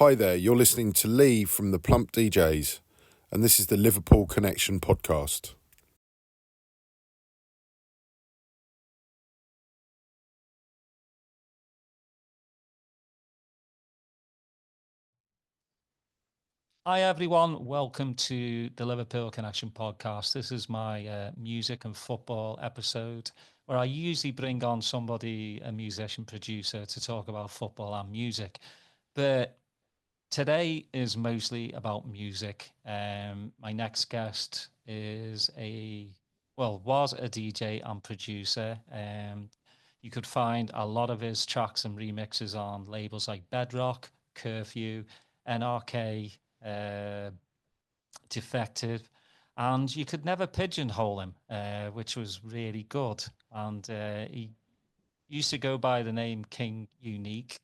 Hi there, you're listening to Lee from the Plump DJs, and this is the Liverpool Connection podcast. Hi everyone, welcome to the Liverpool Connection podcast. This is my music and football episode where I usually bring on somebody, a musician, producer, to talk about football and music. But today is mostly about music. My next guest is was a DJ and producer. You could find a lot of his tracks and remixes on labels like Bedrock, Curfew, NRK, Defective, and you could never pigeonhole him, which was really good. And he used to go by the name King Unique.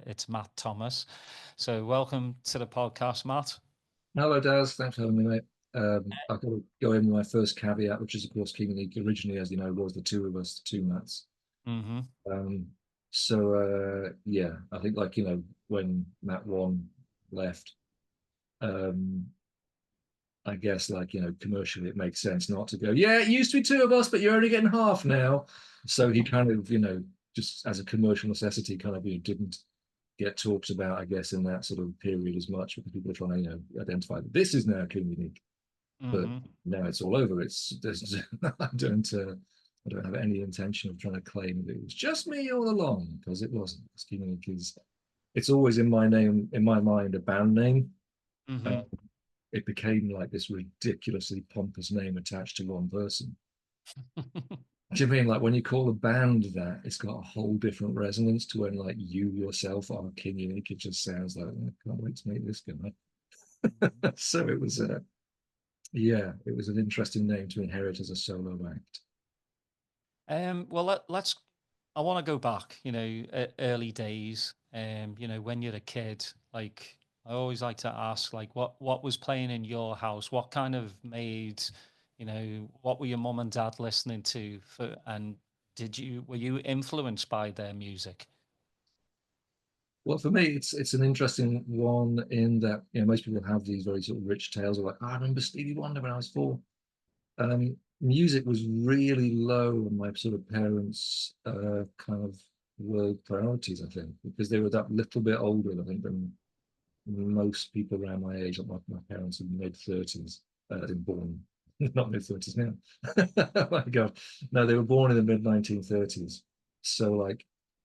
It's Matt Thomas. So welcome to the podcast, Matt. Hello, Daz. Thanks for having me, mate. I've got to go in with my first caveat, which is, of course, King League originally, as you know, was the two of us, the two Mats. Mm-hmm. Um, yeah, I think when Matt one left, um, I guess commercially it makes sense not to go. Yeah, it used to be two of us, but you're only getting half now. So he kind of just as a commercial necessity, kind of didn't get talked about, I guess, in that sort of period as much because people are trying to identify that this is now King Unique. But Mm-hmm. now it's all over. I don't have any intention of trying to claim that it was just me all along, because it wasn't. King Unique it's always in my mind, a band name. Mm-hmm. Uh, it became like this ridiculously pompous name attached to one person. Do you mean like when you call a band that, it's got a whole different resonance to when like you yourself are King Unique? It just sounds like, I can't wait to meet this guy. So it was it was an interesting name to inherit as a solo act. Well, let's. I want to go back. Early days. When you're a kid, like I always like to ask, like, what was playing in your house? What kind of made, what were your mum and dad listening to? And were you influenced by their music? Well, for me, it's an interesting one in that most people have these very sort of rich tales of like, I remember Stevie Wonder when I was four. Music was really low on my sort of parents' kind of world priorities, I think, because they were that little bit older, I think, than most people around my age. Like my parents are mid-30s, born, not mid-30s now. Oh my God. No, they were born in the mid-1930s. So like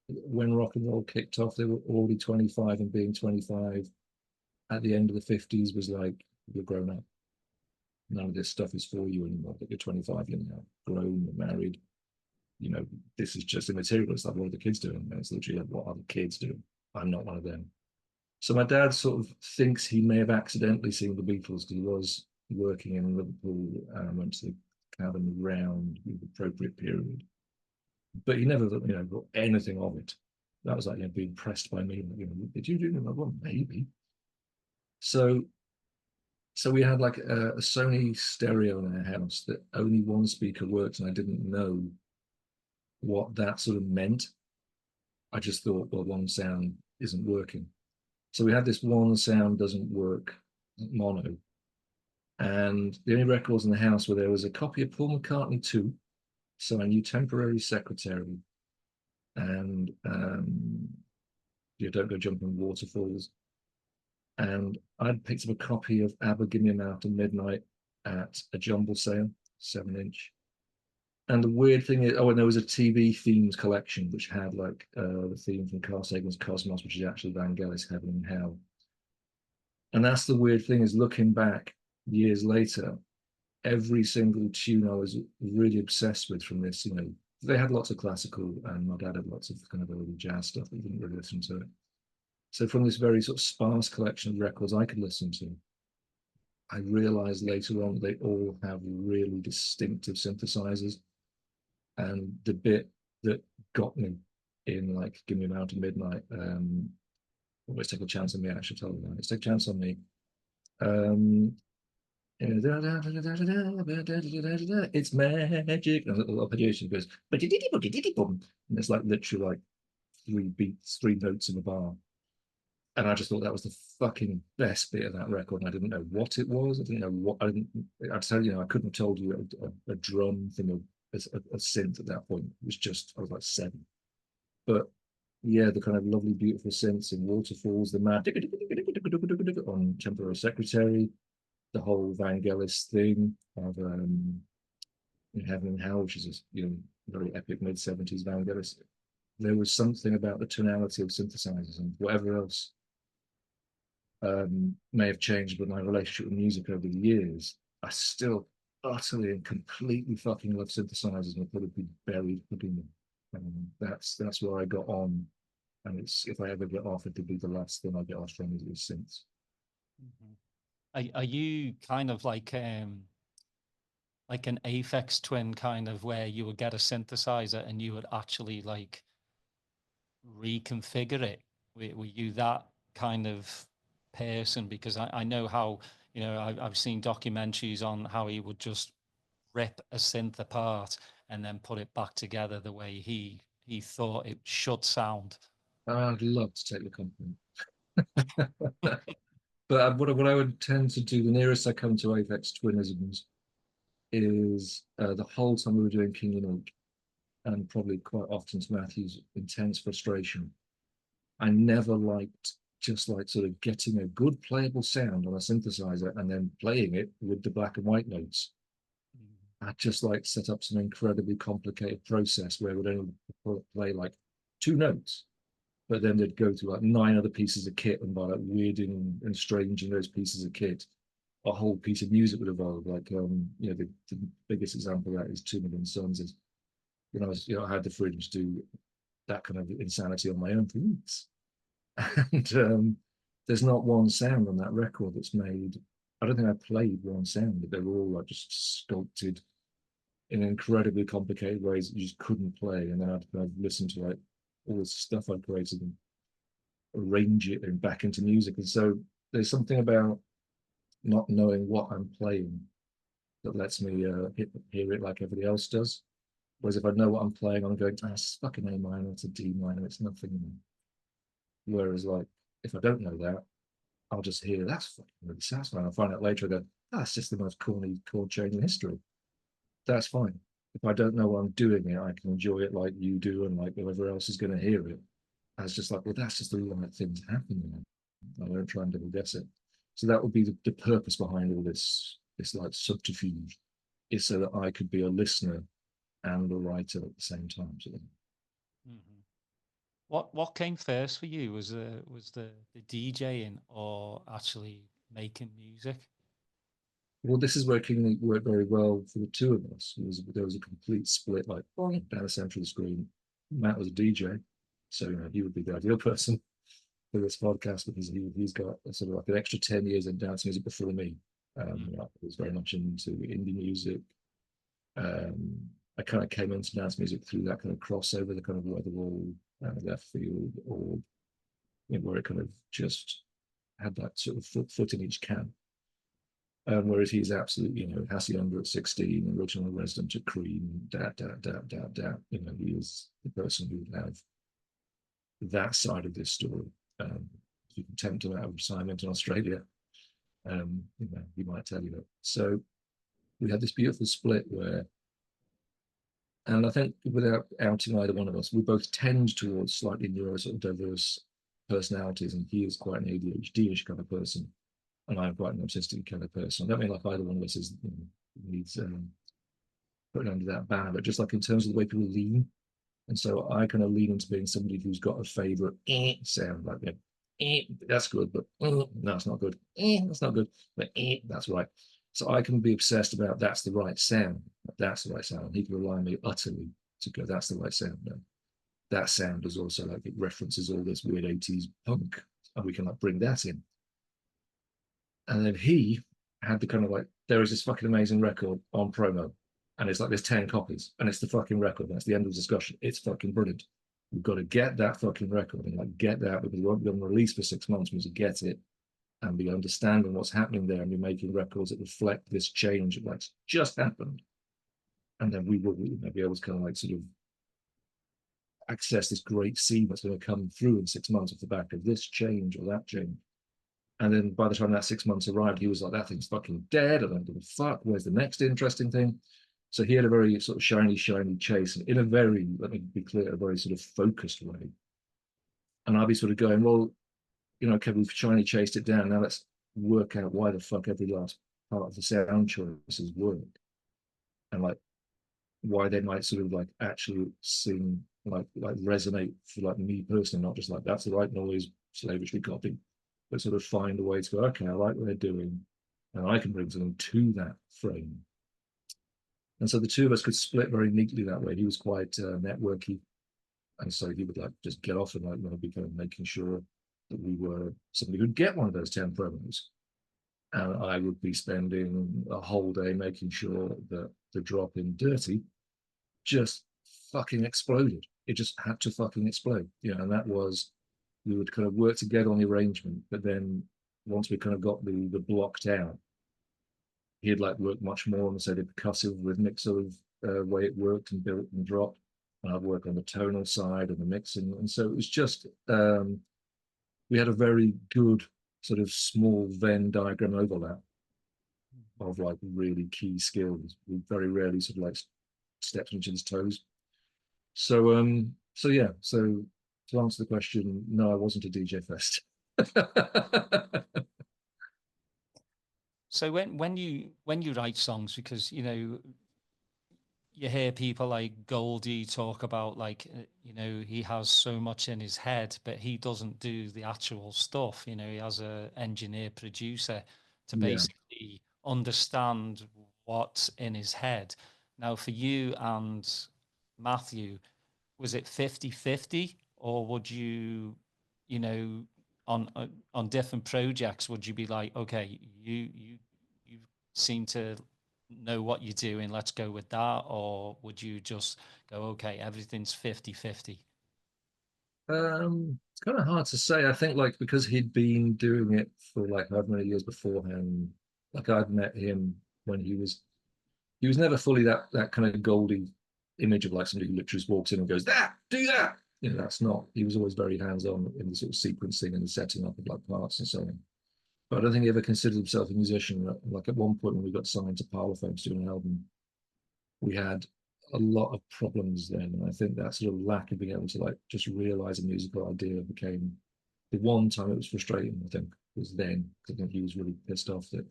when rock and roll kicked off, they were already 25, and being 25 at the end of the 50s was like, you're grown up. None of this stuff is for you anymore. But you're 25, you're now grown, you're married. This is just immaterial. It's like, what are the kids doing? And it's literally like, what are the kids doing? I'm not one of them. So my dad sort of thinks he may have accidentally seen the Beatles because he was working in Liverpool and went to the cabin around the appropriate period. But he never, got anything of it. That was like, being pressed by me. Did you do that? Well, maybe. So so we had like a Sony stereo in our house that only one speaker worked, and I didn't know what that sort of meant. I just thought, well, one sound isn't working. So we had this one sound doesn't work mono. And the only records in the house were there was a copy of Paul McCartney 2, so I knew Temporary Secretary, and You Don't Go Jumping Waterfalls. And I'd picked up a copy of ABBA Give Me a After Midnight at a jumble sale, 7 inch. And the weird thing is, and there was a TV themes collection which had like the theme from Carl Sagan's Cosmos, which is actually Vangelis' Heaven and Hell. And that's the weird thing, is looking back years later, every single tune I was really obsessed with from this, they had lots of classical, and my dad had lots of kind of early jazz stuff, but he didn't really listen to it. So from this very sort of sparse collection of records I could listen to, I realized later on they all have really distinctive synthesizers. And the bit that got me in like Give Me a Mountain Midnight, Always Take a Chance on Me, I should tell you that. Let's Take a Chance on Me. It's magic. And a little arpeggiation goes, and it's like literally like three beats, three notes in a bar. And I just thought that was the fucking best bit of that record. And I didn't know what it was. I didn't know what. I'd tell you, I couldn't have told you a drum thing, a synth at that point. It was just, I was like 7. But yeah, the kind of lovely, beautiful synths in Waterfalls, the mad on Temporary Secretary, the whole Vangelis thing of in Heaven and Hell, which is a very epic mid-70s Vangelis. There was something about the tonality of synthesizers and whatever else may have changed, but my relationship with music over the years, I still utterly and completely fucking love synthesizers and will probably be buried in them. That's where I got on, and it's if I ever get off, it would be the last thing I get off from is synths. Are you kind of like an Aphex Twin kind of where you would get a synthesizer and you would actually like reconfigure it? Were you that kind of person? Because I know how, I've seen documentaries on how he would just rip a synth apart and then put it back together the way he thought it should sound. I'd love to take the compliment. But what I would tend to do, the nearest I come to Aphex Twinisms, is the whole time we were doing King Unique, and probably quite often to Matthew's intense frustration, I never liked just like sort of getting a good playable sound on a synthesizer and then playing it with the black and white notes. I'd just like set up some incredibly complicated process where it would only play like 2 notes, but then they'd go through like 9 other pieces of kit, and by like weirding and stranging those pieces of kit, a whole piece of music would evolve. Like the biggest example of that is 2 Million Suns. Is when I was I had the freedom to do that kind of insanity on my own for weeks. And there's not one sound on that record that's made. I don't think I played one sound, but they were all like just sculpted in incredibly complicated ways that you just couldn't play. And then I'd listen to like all this stuff I created and arrange it and back into music. And so there's something about not knowing what I'm playing that lets me hear it like everybody else does. Whereas if I know what I'm playing, I'm going, it's fucking A minor, it's a D minor, it's nothing. Whereas like if I don't know that, I'll just hear that's fucking really satisfying. I'll find out later, I go, that's just the most corny chord change in history. That's fine. If I don't know what I'm doing it, I can enjoy it like you do and like whoever else is going to hear it. As just like, well, that's just the right thing to happen. I don't try and double guess it. So that would be the purpose behind all this like subterfuge, is so that I could be a listener and a writer at the same time. So. What came first for you? Was the DJing or actually making music? Well, this is where King worked very well for the 2 of us. There was a complete split, like down the center of the screen. Matt was a DJ, so he would be the ideal person for this podcast because he's got sort of like an extra 10 years in dance music before me. I was very much into indie music. I kind of came into dance music through that kind of crossover, the kind of Weatherall, Left Field, or where it kind of just had that sort of foot in each camp. Whereas he's absolutely, Hassie Under at 16, original resident at Cream, he is the person who would have that side of this story. If you can tempt him out of retirement in Australia, he might tell you that. So we had this beautiful split where, and I think without outing either one of us, we both tend towards slightly neurodiverse personalities, and he is quite an ADHD-ish kind of person, and I'm quite an autistic kind of person. I don't mean like either one of us is needs putting under that banner, but just like in terms of the way people lean. And so I kind of lean into being somebody who's got a favorite sound, like that's good, but no, it's not good. That's not good, but that's right. So I can be obsessed about that's the right sound. That's the right sound. And he can rely on me utterly to go, that's the right sound. And that sound is also like it references all this weird 80s punk, and we can like bring that in. And then he had the kind of like, there is this fucking amazing record on promo, and it's like there's 10 copies, and it's the fucking record, and that's the end of the discussion. It's fucking brilliant. We've got to get that fucking record and like get that, because we won't be on release for 6 months. We need to get it and be understanding what's happening there and be making records that reflect this change that's just happened. And then we will be able to kind of like sort of access this great scene that's going to come through in 6 months off the back of this change or that change. And then by the time that 6 months arrived, he was like, that thing's fucking dead. I don't give a fuck. Where's the next interesting thing? So he had a very sort of shiny chase, and in a very, let me be clear, a very sort of focused way. And I'd be sort of going, well, okay, we've shiny chased it down. Now let's work out why the fuck every last part of the sound choices work. And like why they might sort of like actually sing, like resonate for like me personally, not just like that's the right noise, slavishly copy, but sort of find a way to go, okay, I like what they're doing, and I can bring them to that frame. And so the two of us could split very neatly that way. He was quite networky, and so he would like just get off and like be kind of making sure that we were somebody who'd get one of those 10 promos. And I would be spending a whole day making sure that the drop in Dirty just fucking exploded. It just had to fucking explode. And that was, we would kind of work together on the arrangement, but then once we kind of got the block down, he'd like work much more on, say, the percussive rhythmic sort of way it worked and built and dropped. And I'd work on the tonal side and the mixing. And so it was just, we had a very good sort of small Venn diagram overlap of like really key skills. We very rarely sort of like stepped on each other's toes. So yeah, so to answer the question, no, I wasn't a DJ first. So when you write songs, because you hear people like Goldie talk about like he has so much in his head, but he doesn't do the actual stuff. He has a engineer producer to Yeah. basically understand what's in his head. Now for you and Matthew, was it 50-50, or would you on different projects would you be like, okay, you seem to know what you're doing, let's go with that? Or would you just go, okay, everything's 50-50? It's kind of hard to say. I think like because he'd been doing it for like however many years beforehand, like I'd met him when he was never fully that kind of Goldie image of like somebody who literally just walks in and goes, that, do that. That's not, he was always very hands-on in the sort of sequencing and the setting up of like parts and so on. But I don't think he ever considered himself a musician. Like at one point when we got signed to Parlophone to do an album, we had a lot of problems then. And I think that sort of lack of being able to like just realize a musical idea became the one time it was frustrating, I think, was then. I think he was really pissed off that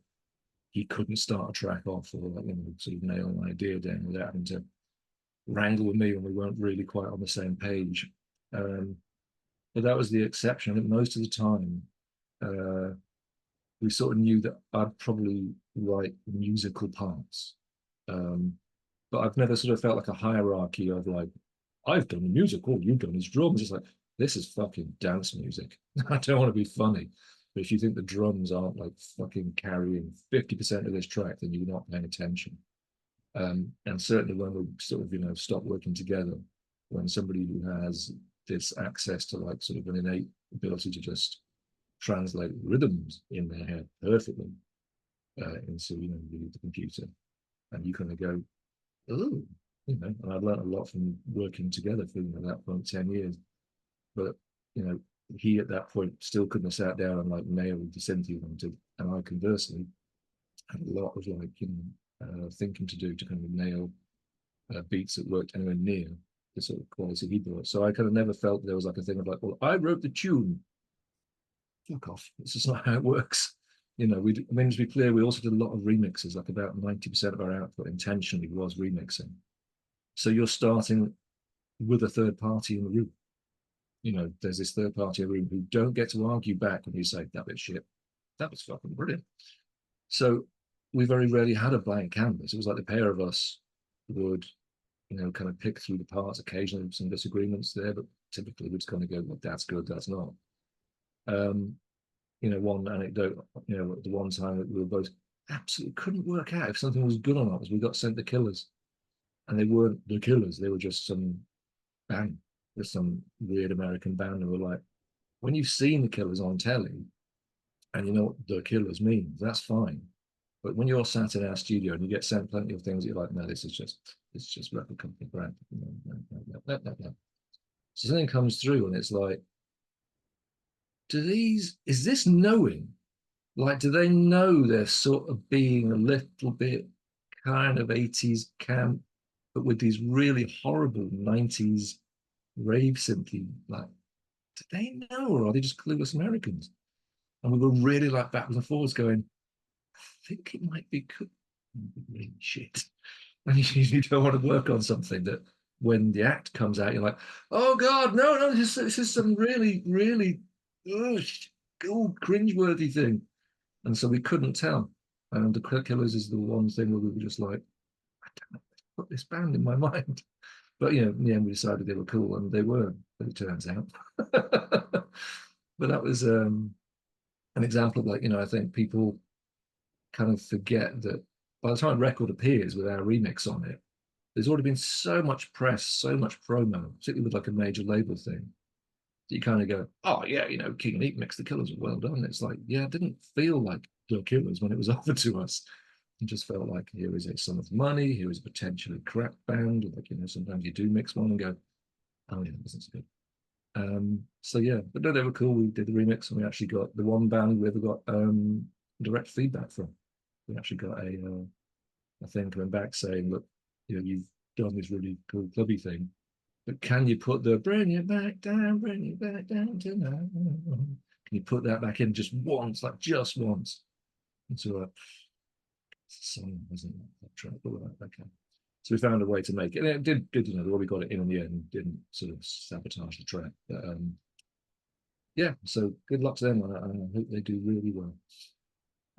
he couldn't start a track off or like, sort of nail an idea down without having to wrangle with me when we weren't really quite on the same page. But that was the exception. I think most of the time, we sort of knew that I'd probably write musical parts. But I've never sort of felt like a hierarchy of like, I've done the music, all you've done is drums. It's like, this is fucking dance music. I don't want to be funny, but if you think the drums aren't like fucking carrying 50% of this track, then you're not paying attention. And certainly when we sort of, stop working together, when somebody who has this access to like sort of an innate ability to just translate rhythms in their head perfectly into, the computer, and you kind of go, oh, and I've learned a lot from working together for that point 10 years. But he at that point still couldn't have sat down and like nailed the synth he wanted, and I conversely had a lot of like thinking to do to kind of nail beats that worked anywhere near the sort of quality he brought. So I kind of never felt there was like a thing of like, well, I wrote the tune. Fuck off. It's just not how it works. I mean, to be clear, we also did a lot of remixes. Like about 90% of our output intentionally was remixing. So you're starting with a third party in the room. There's this third party in the room who don't get to argue back when you say that bit's shit. That was fucking brilliant. So we very rarely had a blank canvas. It was like the pair of us would, kind of pick through the parts. Occasionally some disagreements there, but typically we'd kind of go, well, that's good, that's not. One anecdote, the one time that we were both absolutely couldn't work out if something was good or not was we got sent The Killers. And they weren't The Killers, they were just some band, just some weird American band. And we're like, when you've seen The Killers on telly and you know what The Killers means, that's fine. But when you're sat in our studio and you get sent plenty of things, you're like, no, it's just record company brand. So something comes through and it's like, is this knowing? Like, do they know they're sort of being a little bit kind of 80s camp, but with these really horrible 90s rave synthy? Like, do they know, or are they just clueless Americans? And we were really like backwards and forwards going, I think it might be really shit. And you don't want to work on something that when the act comes out, you're like, oh God, no, this is some really, really ugh, cringeworthy thing. And so we couldn't tell. And the Killers is the one thing where we were just like, I don't know, put this band in my mind. But you know, in the end, we decided they were cool, and they were, but it turns out. But that was an example of like, you know, I think people kind of forget that by the time a record appears with our remix on it, there's already been so much press, so much promo, particularly with like a major label thing, that you kind of go, oh yeah, you know, King and Eat mix the Killers were well done. It's like, yeah, it didn't feel like the Killers when it was offered to us. It just felt like here is a sum of money, here is a potentially crap band. Like, you know, sometimes you do mix one and go, oh yeah, this is good. So yeah, but no, they were cool. We did the remix and we actually got the one band we ever got direct feedback from. We actually got a thing coming back saying, look, you know, you've done this really cool clubby thing, but can you put the bring it back down tonight? Can you put that back in just once, like just once? Into a song, wasn't that track? But we're like, okay. So we found a way to make it. And it did, you know, the way we got it in the end didn't sort of sabotage the track. But yeah, so good luck to them. I hope they do really well.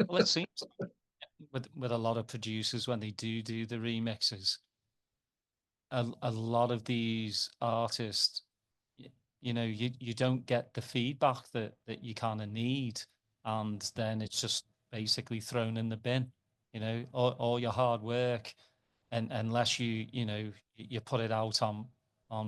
Well, it seems with a lot of producers when they do the remixes, a lot of these artists, you know, you don't get the feedback that you kind of need, and then it's just basically thrown in the bin. You know, all your hard work, and unless you know you put it out on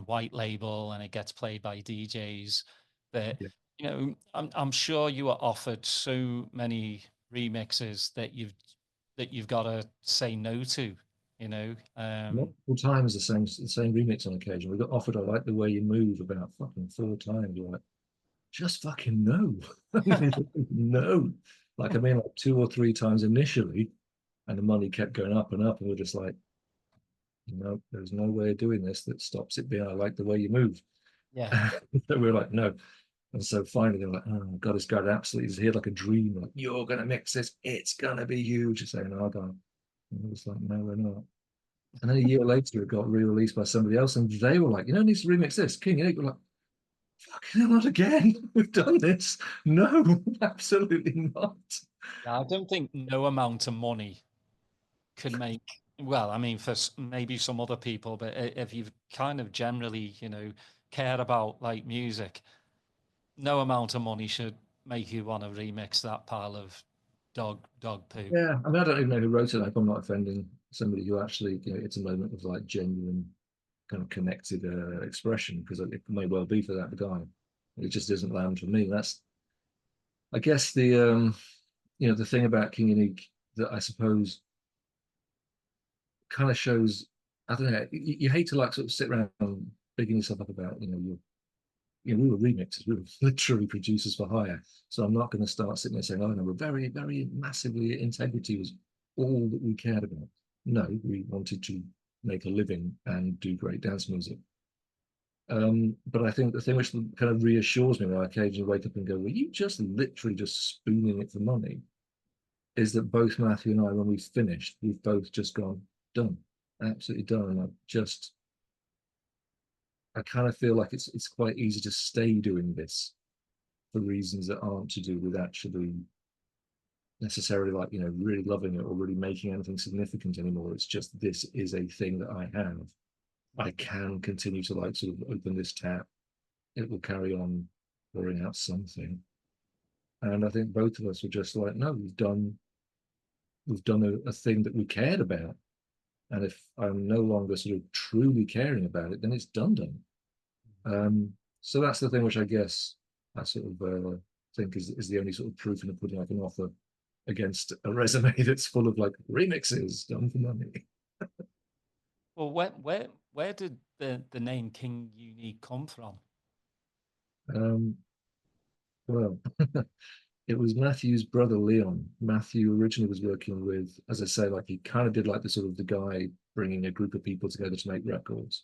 white label and it gets played by DJs, that Yeah. you know, I'm sure you are offered so many remixes that you've got to say no to. You know, Multiple times the same remix on occasion. We got offered I Like the Way You Move about fucking 4 times. You're like, just fucking no. No. Like I mean like 2 or 3 times initially, and the money kept going up and up, and we're just like, no, there's no way of doing this that stops it being I Like the Way You Move. yeah, So we are like, no. And so finally they're like, oh God, this guy absolutely is here like a dream. Like, you're gonna mix this, it's gonna be huge. It's saying, oh God. And it was like, no, we're not. And then a year later, it got re-released by somebody else, and they were like, "You know, need to remix this." King and Eight were like, "Fucking hell, not again! We've done this." No, absolutely not. yeah. I don't think no amount of money could make, well, I mean, for maybe some other people, but if you've kind of generally, you know, care about like music, no amount of money should make you want to remix that pile of dog poo. Yeah, I mean, I don't even know who wrote it. Like, I'm not offending somebody who actually, you know, it's a moment of like genuine kind of connected expression because it may well be for that guy. It just doesn't land for me. That's, I guess, you know, the thing about King and Ink that I suppose kind of shows. I don't know. You hate to like sort of sit around bigging yourself up about, you know, we were remixers, we were literally producers for hire. So I'm not going to start sitting there saying, oh no, we're very, very massively integrity was all that we cared about. No, we wanted to make a living and do great dance music. But I think the thing which kind of reassures me when I occasionally wake up and go, well, you just literally just spooning it for money, is that both Matthew and I, when we finished, we've both just gone, done, absolutely done. And I kind of feel like it's quite easy to stay doing this for reasons that aren't to do with actually necessarily like, you know, really loving it or really making anything significant anymore. It's just this is a thing that I have. I can continue to like sort of open this tap. It will carry on pouring out something. And I think both of us were just like, no, we've done a thing that we cared about. And if I'm no longer sort of truly caring about it, then it's done. So that's the thing which I guess I sort of think is the only sort of proof in the pudding I can offer against a resume that's full of like remixes done for money. Well, Where did the name King Unique come from? Well, it was Matthew's brother Leon. Matthew originally was working with, as I say, like he kind of did like the sort of the guy bringing a group of people together to make records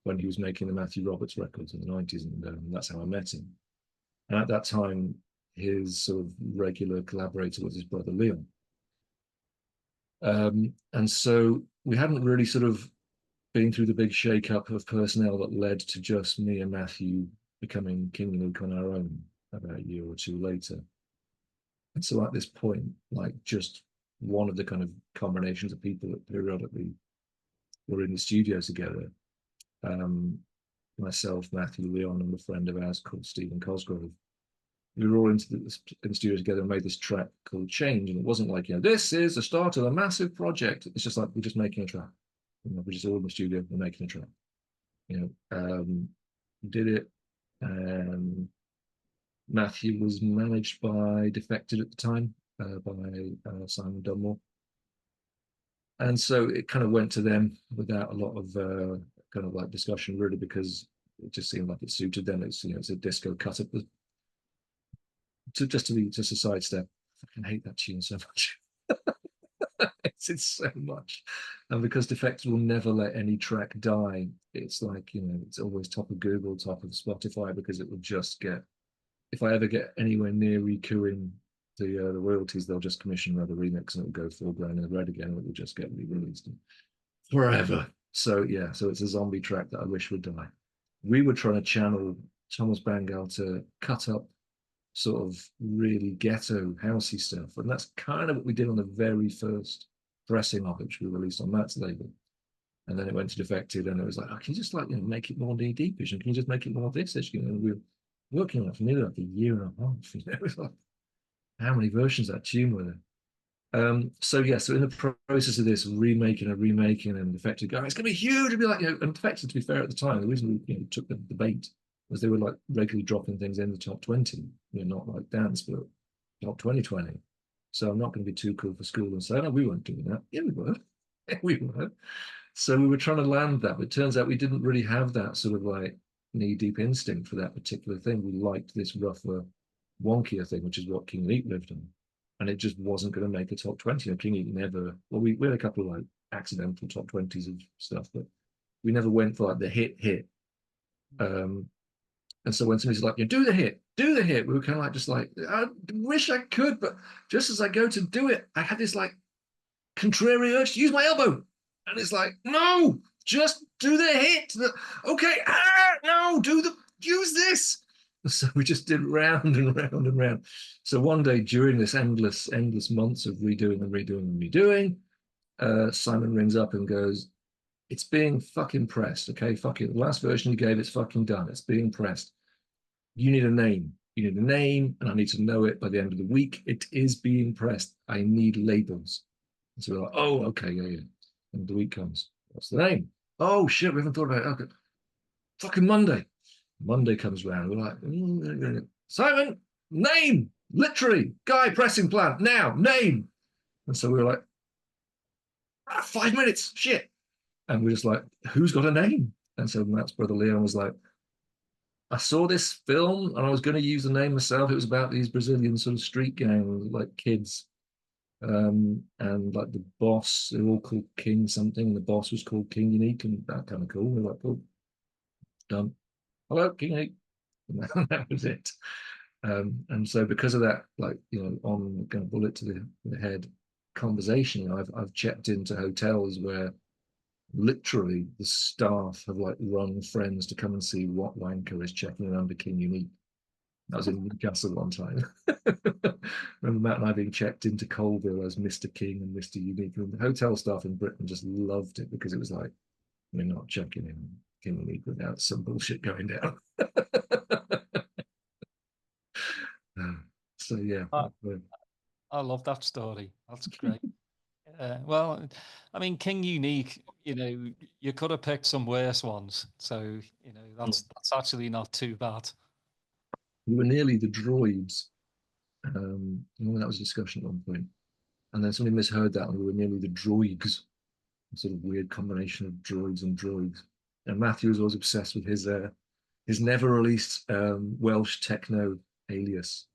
when he was making the Matthew Roberts records in the 90s, and that's how I met him. And at that time, his sort of regular collaborator was his brother Leon. And so we hadn't really sort of been through the big shake-up of personnel that led to just me and Matthew becoming King Luke on our own about a year or two later. And so at this point, like just one of the kind of combinations of people that periodically were in the studio together, myself, Matthew, Leon, and a friend of ours called Stephen Cosgrove, we were all in the studio together and made this track called Change. And it wasn't like, this is the start of a massive project. It's just like, we're just making a track. We're just all in the studio, we're making a track. Did it. Matthew was managed by Defected at the time, by Simon Dunmore. And so it kind of went to them without a lot of kind of like discussion, really, because it just seemed like it suited them. It's a disco cut up just a sidestep. I fucking hate that tune so much. It's so much. And because Defected will never let any track die, it's like, it's always top of Google, top of Spotify, because it will just get, if I ever get anywhere near recouping the royalties, they'll just commission another remix and it'll go full ground in the red again, and it will just get re-released forever. So yeah, so it's a zombie track that I wish would die. We were trying to channel Thomas Bangal to cut up sort of really ghetto housey stuff, and that's kind of what we did on the very first pressing of it, which we released on Matt's label. And then it went to Defected, and it was like, oh, can you just like make it more knee-deepish, and can you just make it more this-ish? We were working on it for nearly like a year and a half. It was like, how many versions of that tune were there? So in the process of this remaking, and Defected go, it's going to be huge. It'd be like, and Defected, to be fair, at the time, the reason we took the bait was they were like regularly dropping things in the top 20, not like dance, but top 2020. So I'm not going to be too cool for school and say, no, we weren't doing that. Yeah, we were. We were. So we were trying to land that, but it turns out we didn't really have that sort of like knee-deep instinct for that particular thing. We liked this rougher, wonkier thing, which is what King Leap lived on. And it just wasn't going to make a top 20. King Leap never, well, we had a couple of like accidental top 20s of stuff, but we never went for like the hit. And so when somebody's like, do the hit, we were kind of like, just like, I wish I could, but just as I go to do it, I had this like contrary urge to use my elbow. And it's like, no, just do the hit. Okay, no, use this. So we just did round and round and round. So one day during this endless months of redoing, Simon rings up and goes, it's being fucking pressed. Okay, fuck it. The last version you gave, it's fucking done. It's being pressed. You need a name. And I need to know it by the end of the week. It is being pressed. I need labels. And so we're like, oh, okay, yeah. And the week comes. What's the name? Oh shit, we haven't thought about it. Okay. Fucking Monday. Monday comes around. We're like, Simon, name, literally, guy pressing plant, now, name. And so we were like, 5 minutes, shit. And we're just like, who's got a name? And so Matt's brother Leon was like, I saw this film and I was going to use the name myself. It was about these Brazilian sort of street gang, like kids. And like the boss, they were all called King something, and the boss was called King Unique, and that kind of cool. We're like, cool, done. Hello, King Unique. And that was it. And so because of that, like, on kind of bullet to the head conversation, I've checked into hotels where literally the staff have like run friends to come and see what wanker is checking in under King Unique. That was in Newcastle one time. Remember Matt and I being checked into Colville as Mr. King and Mr. Unique. And the hotel staff in Britain just loved it because it was like, we're not checking in King Unique without some bullshit going down. So yeah. I love that story. That's great. Well, I mean, King Unique, you could have picked some worse ones. So, that's actually not too bad. We were nearly the Droids. That was a discussion at one point. And then somebody misheard that and we were nearly the Droids. A sort of weird combination of droids and droids. And Matthew was always obsessed with his never released Welsh techno alias,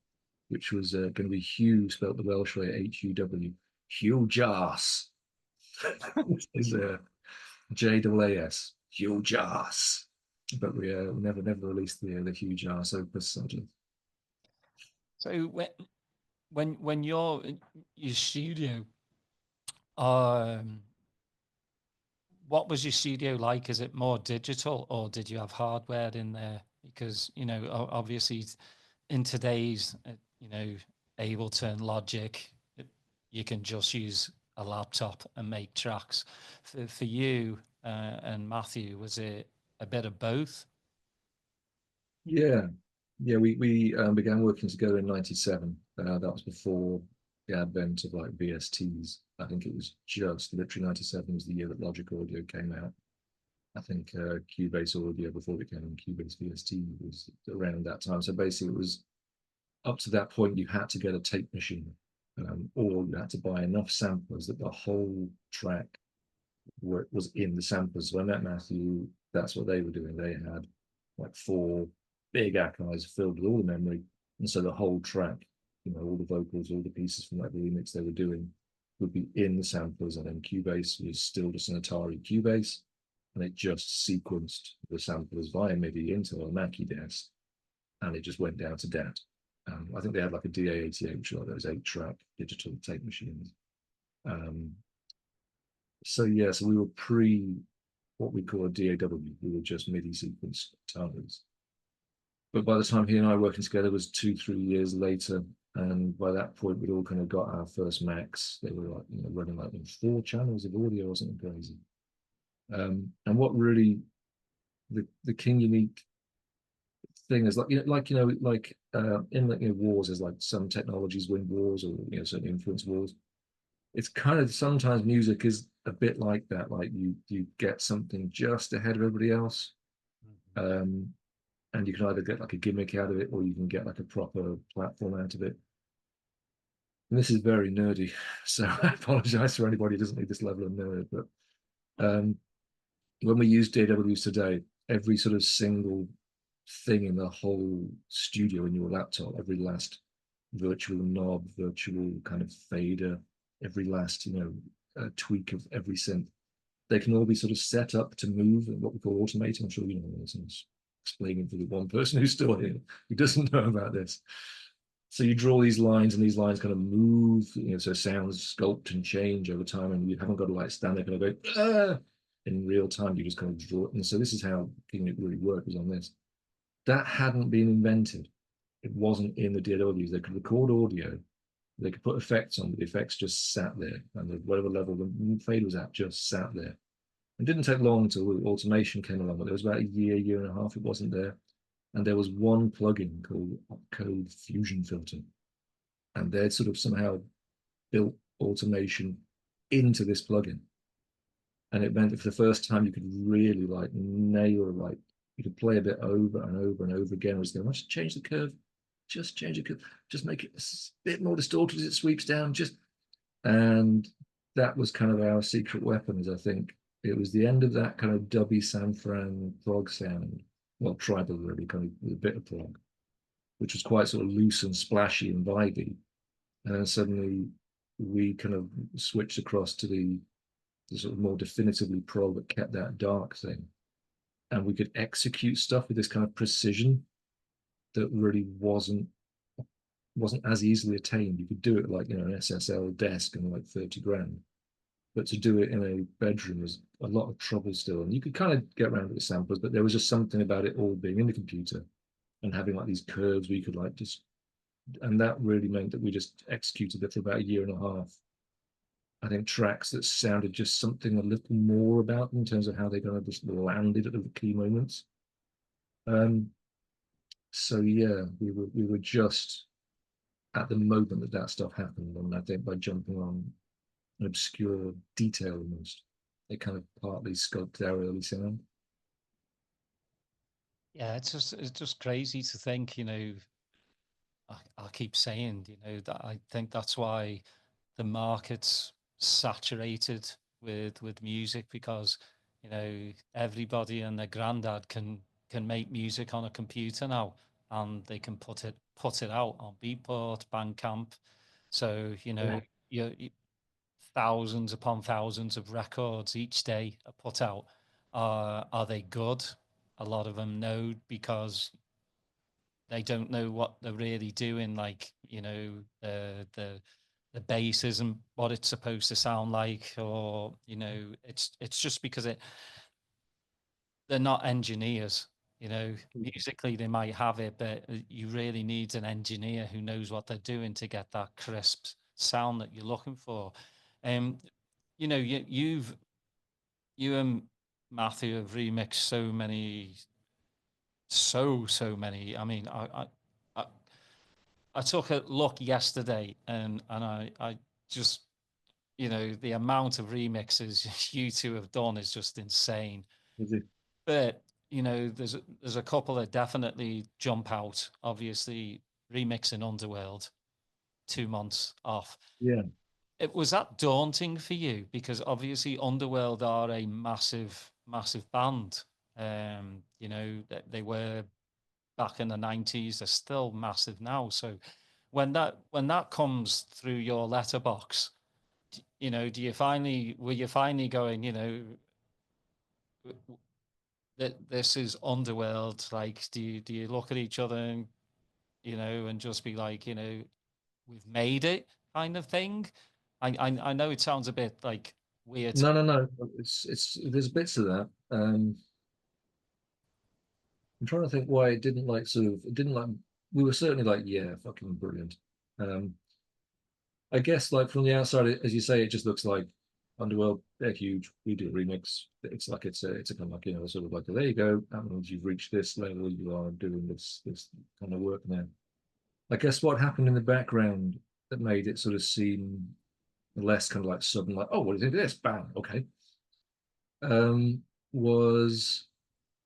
which was going to be Hugh, spelled the Welsh way, Huw, Hugh Jas. Is JAAS, Hugh Jas. But we never released the Hugh Jas opus, sadly. So when you're in your studio, um, what was your studio like? Is it more digital, or did you have hardware in there? Because obviously, in today's Ableton, Logic, you can just use a laptop and make tracks. For you and Matthew, was it a bit of both? Yeah, yeah. We began working together in '97. That was before the advent of like VSTs. I think it was just literally '97 was the year that Logic Audio came out. I think Cubase Audio before it became Cubase VST was around that time. So basically, it was up to that point you had to get a tape machine, or you had to buy enough samplers that the whole track was in the samplers. So I met Matthew. That's what they were doing. They had like 4 big archives filled with all the memory, and so the whole track, all the vocals, all the pieces from that remix they were doing would be in the samplers. And then Cubase was still just an Atari Cubase, and it just sequenced the samplers via MIDI into a Mackie desk, and it just went down to DAT. I think they had like a DA88, which are like those 8-track digital tape machines. Um, so yeah, so we were pre what we call a DAW. We were just MIDI sequence guitars. But by the time he and I were working together was 2-3 years later, and by that point we'd all kind of got our first Macs. They were like running like 4 channels of audio or something crazy. And what really the King Unique thing is like in like wars is like some technologies win wars or certainly influence wars. It's kind of sometimes music is a bit like that. Like you get something just ahead of everybody else, and you can either get like a gimmick out of it or you can get like a proper platform out of it. And this is very nerdy, so I apologize for anybody who doesn't need this level of nerd. But when we use DAWs today, every sort of single thing in the whole studio in your laptop, every last virtual knob, virtual kind of fader, every last tweak of every synth, they can all be sort of set up to move what we call automating. I'm sure you know this, and explaining for the one person who's still here who doesn't know about this. So you draw these lines, and these lines kind of move, so sounds sculpt and change over time, and you haven't got to like stand there kind of go in real time. You just kind of draw it. And so this is how it really worked, was on this. That hadn't been invented. It wasn't in the DAWs. They could record audio, they could put effects on, but the effects just sat there, and whatever level the fade was at just sat there. It didn't take long until automation came along, but there was about a year and a half it wasn't there. And there was one plugin called Opcode Fusion Filter, and they'd sort of somehow built automation into this plugin. And it meant that for the first time you could really like nail, like you could play a bit over and over and over again. It was going, just change the curve, just change the curve, just make it a bit more distorted as it sweeps down. And that was kind of our secret weapon. Is I think it was the end of that kind of dubby San Fran prog sound, well, tribal really, kind of with a bit of prog, which was quite sort of loose and splashy and vibey. And then suddenly we kind of switched across to the sort of more definitively prog that kept that dark thing. And we could execute stuff with this kind of precision that really wasn't as easily attained. You could do it like an SSL desk and like 30 grand, but to do it in a bedroom was a lot of trouble still. And you could kind of get around with the samplers, but there was just something about it all being in the computer and having like these curves where you could like just, and that really meant that we just executed it for about a year and a half. I think tracks that sounded just something a little more about them in terms of how they kind of just landed at the key moments. So yeah, we were just at the moment that stuff happened, and I think by jumping on an obscure detail almost, it kind of partly sculpted our early sound. Yeah, it's just crazy to think. I keep saying, that I think that's why the market's saturated with music, because you know, everybody and their granddad can make music on a computer now, and they can put it out on Beatport, Bandcamp. So you know, you thousands upon thousands of records each day are put out. Are they good? A lot of them no, because they don't know what they're really doing. Like, you know, the bass isn't what it's supposed to sound like, or you know, it's just because they're not engineers. You know, musically they might have it, but you really need an engineer who knows what they're doing to get that crisp sound that you're looking for. Um, you know, you and Matthew have remixed so many. I mean, I I took a look yesterday, and I just, you know, the amount of remixes you two have done is just insane. Is it? But you know, there's a couple that definitely jump out. Obviously, remixing Underworld, 2 months off. Yeah. It was that daunting for you, because obviously Underworld are a massive band. You know, they were back in the 90s. They're still massive now. So when that comes through your letterbox, you know, were you finally going, you know, that this is Underworld? Like, do you look at each other and, you know, and just be like, you know, we've made it, kind of thing? I know it sounds a bit like weird. No. It's there's bits of that. I'm trying to think why it didn't like sort of it didn't like we were certainly like, yeah, fucking brilliant. Um, I guess like from the outside, as you say, it just looks like Underworld. They're huge. We do a remix. It's like it's a kind of like, you know, sort of like, there you go. That means you've reached this level. You are doing this kind of work now. I guess what happened in the background that made it sort of seem less kind of like sudden, like, oh, what do you think of this? Bam, okay. Was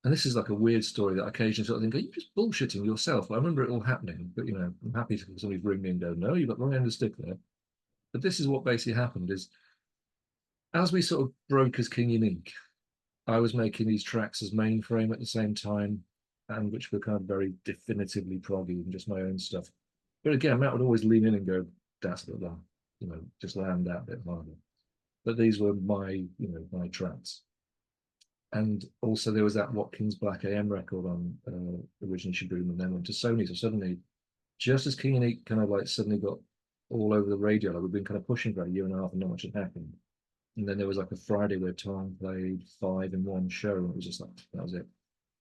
and this is like a weird story that I occasionally sort of think, are you just bullshitting yourself? I remember it all happening, but you know, I'm happy to somebody ring me and go, no, you've got the wrong end of the stick there. But this is what basically happened: is as we sort of broke as King Unique, I was making these tracks as Mainframe at the same time, and which were kind of very definitively proggy and just my own stuff. But again, Matt would always lean in and go, that's a bit low, you know, just land that bit harder. But these were my, you know, my tracks. And also there was that Watkins Black AM record on originally Shaboom, and then went to Sony. So suddenly, just as King and Eat kind of like suddenly got all over the radio, like we've been kind of pushing for a year and a half and not much had happened. And then there was like a Friday where Tom played 5 in 1 show, and it was just like, that was it.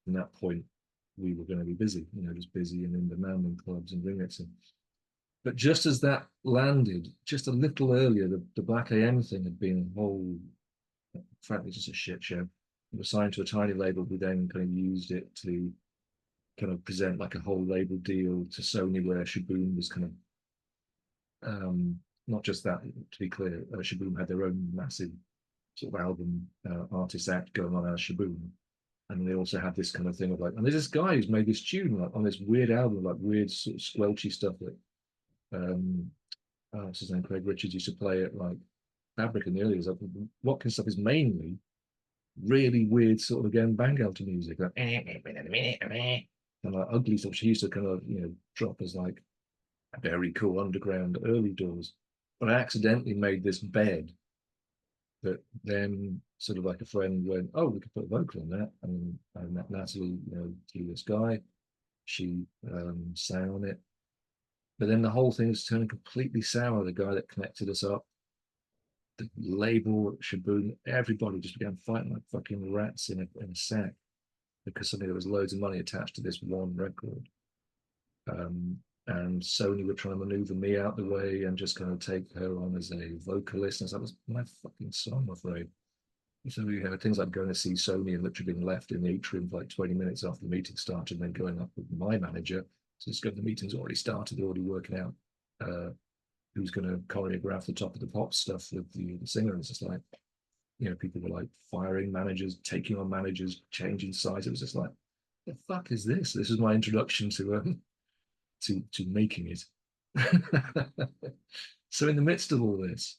From that point, we were going to be busy, you know, just busy and in demand in clubs and remixing. But just as that landed, just a little earlier, the Black AM thing had been a whole, frankly, just a shit show. It was signed to a tiny label who then kind of used it to kind of present like a whole label deal to Sony, where Shaboom was kind of not just that. To be clear, Shaboom had their own massive sort of album artist act going on as Shaboom, and they also had this kind of thing of like, and there's this guy who's made this tune like on this weird album, like weird sort of squelchy stuff that what's his name, Craig Richards used to play at like Fabric in the early years. Watkins stuff is mainly really weird sort of again bang alto music, like and like ugly stuff. She used to kind of, you know, drop as like very cool underground early doors. But I accidentally made this bed that then sort of like a friend went, oh, we could put a vocal on that. And I met Natalie, you know, through this guy. She sang on it. But then the whole thing was turning completely sour. The guy that connected us up, the label, Shaboom, everybody just began fighting like fucking rats in a sack, because suddenly there was loads of money attached to this one record. And Sony were trying to maneuver me out the way and just kind of take her on as a vocalist. And that was my fucking song, I'm afraid. So we had things like going to see Sony and literally being left in the atrium for like 20 minutes after the meeting started, and then going up with my manager to discover the meeting's already started, they're already working out who's going to choreograph the top of the pop stuff with the singer. And it's just like, you know, people were like firing managers, taking on managers, changing sides. It was just like, the fuck is this? This is my introduction to making it. So in the midst of all this,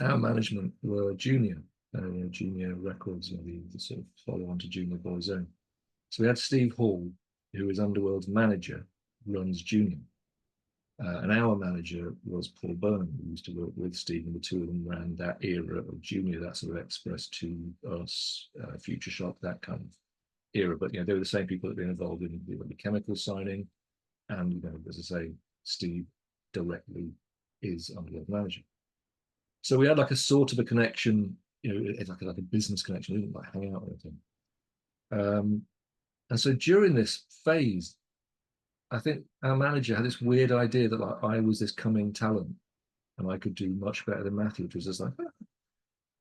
our management were junior, Junior Records, the sort of follow on to Junior Boyzone. So we had Steve Hall, who is Underworld's manager, runs Junior. And our manager was Paul Burnham, who used to work with Steve, and the two of them ran that era of Junior, that sort of Express to Us, Future Shock, that kind of era. But they were the same people that had been involved in the Chemical signing, and as I say, Steve directly is Underworld manager. So we had like a sort of a connection, it's like a business connection. We didn't like hang out with him. And so during this phase, I think our manager had this weird idea that like I was this coming talent and I could do much better than Matthew, which was just like,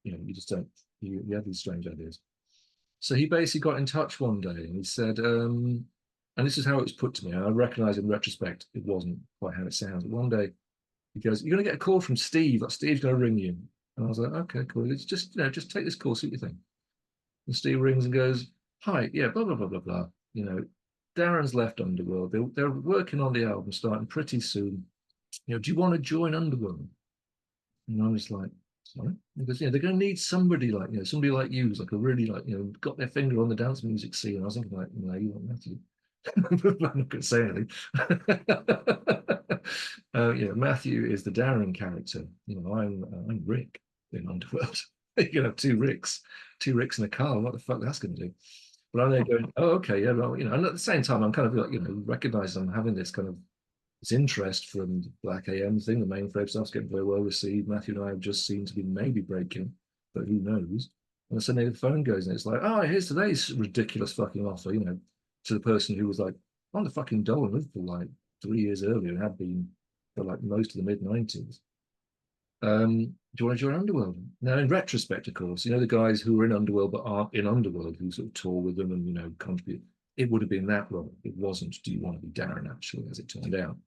you just don't, you have these strange ideas. So he basically got in touch one day and he said, and this is how it was put to me. I recognize in retrospect, it wasn't quite how it sounds. But one day he goes, "You're going to get a call from Steve. Like, Steve's going to ring you." And I was like, "Okay, cool. It's just, just take this call, see what you think." And Steve rings and goes, "Hi, yeah, blah, blah, blah, blah, blah. Darren's left Underworld. They're working on the album starting pretty soon. Do you want to join Underworld?" And I was like, "Sorry?" He goes, "Yeah, they're going to need somebody like, somebody like you who's like a really like, got their finger on the dance music scene." And I was thinking like, "No, you want Matthew." I'm not going to say anything. Matthew is the Darren character. I'm Rick in Underworld. You can have two Ricks in a car. What the fuck that's going to do? But I'm there going, "Oh, okay, yeah, well, and at the same time, I'm kind of like, recognizing I'm having this kind of this interest from the Black AM thing. The mainframe stuff's getting very well received. Matthew and I have just seemed to be maybe breaking, but who knows?" And suddenly the phone goes and it's like, "Oh, here's today's ridiculous fucking offer," to the person who was like on the fucking dole in Liverpool like 3 years earlier and had been for like most of the mid-90s. "Do you want to join Underworld?" Now, in retrospect, of course, the guys who were in Underworld but aren't in Underworld, who sort of tour with them and contribute, it would have been that role. It wasn't "Do you want to be Darren?" actually, as it turned out.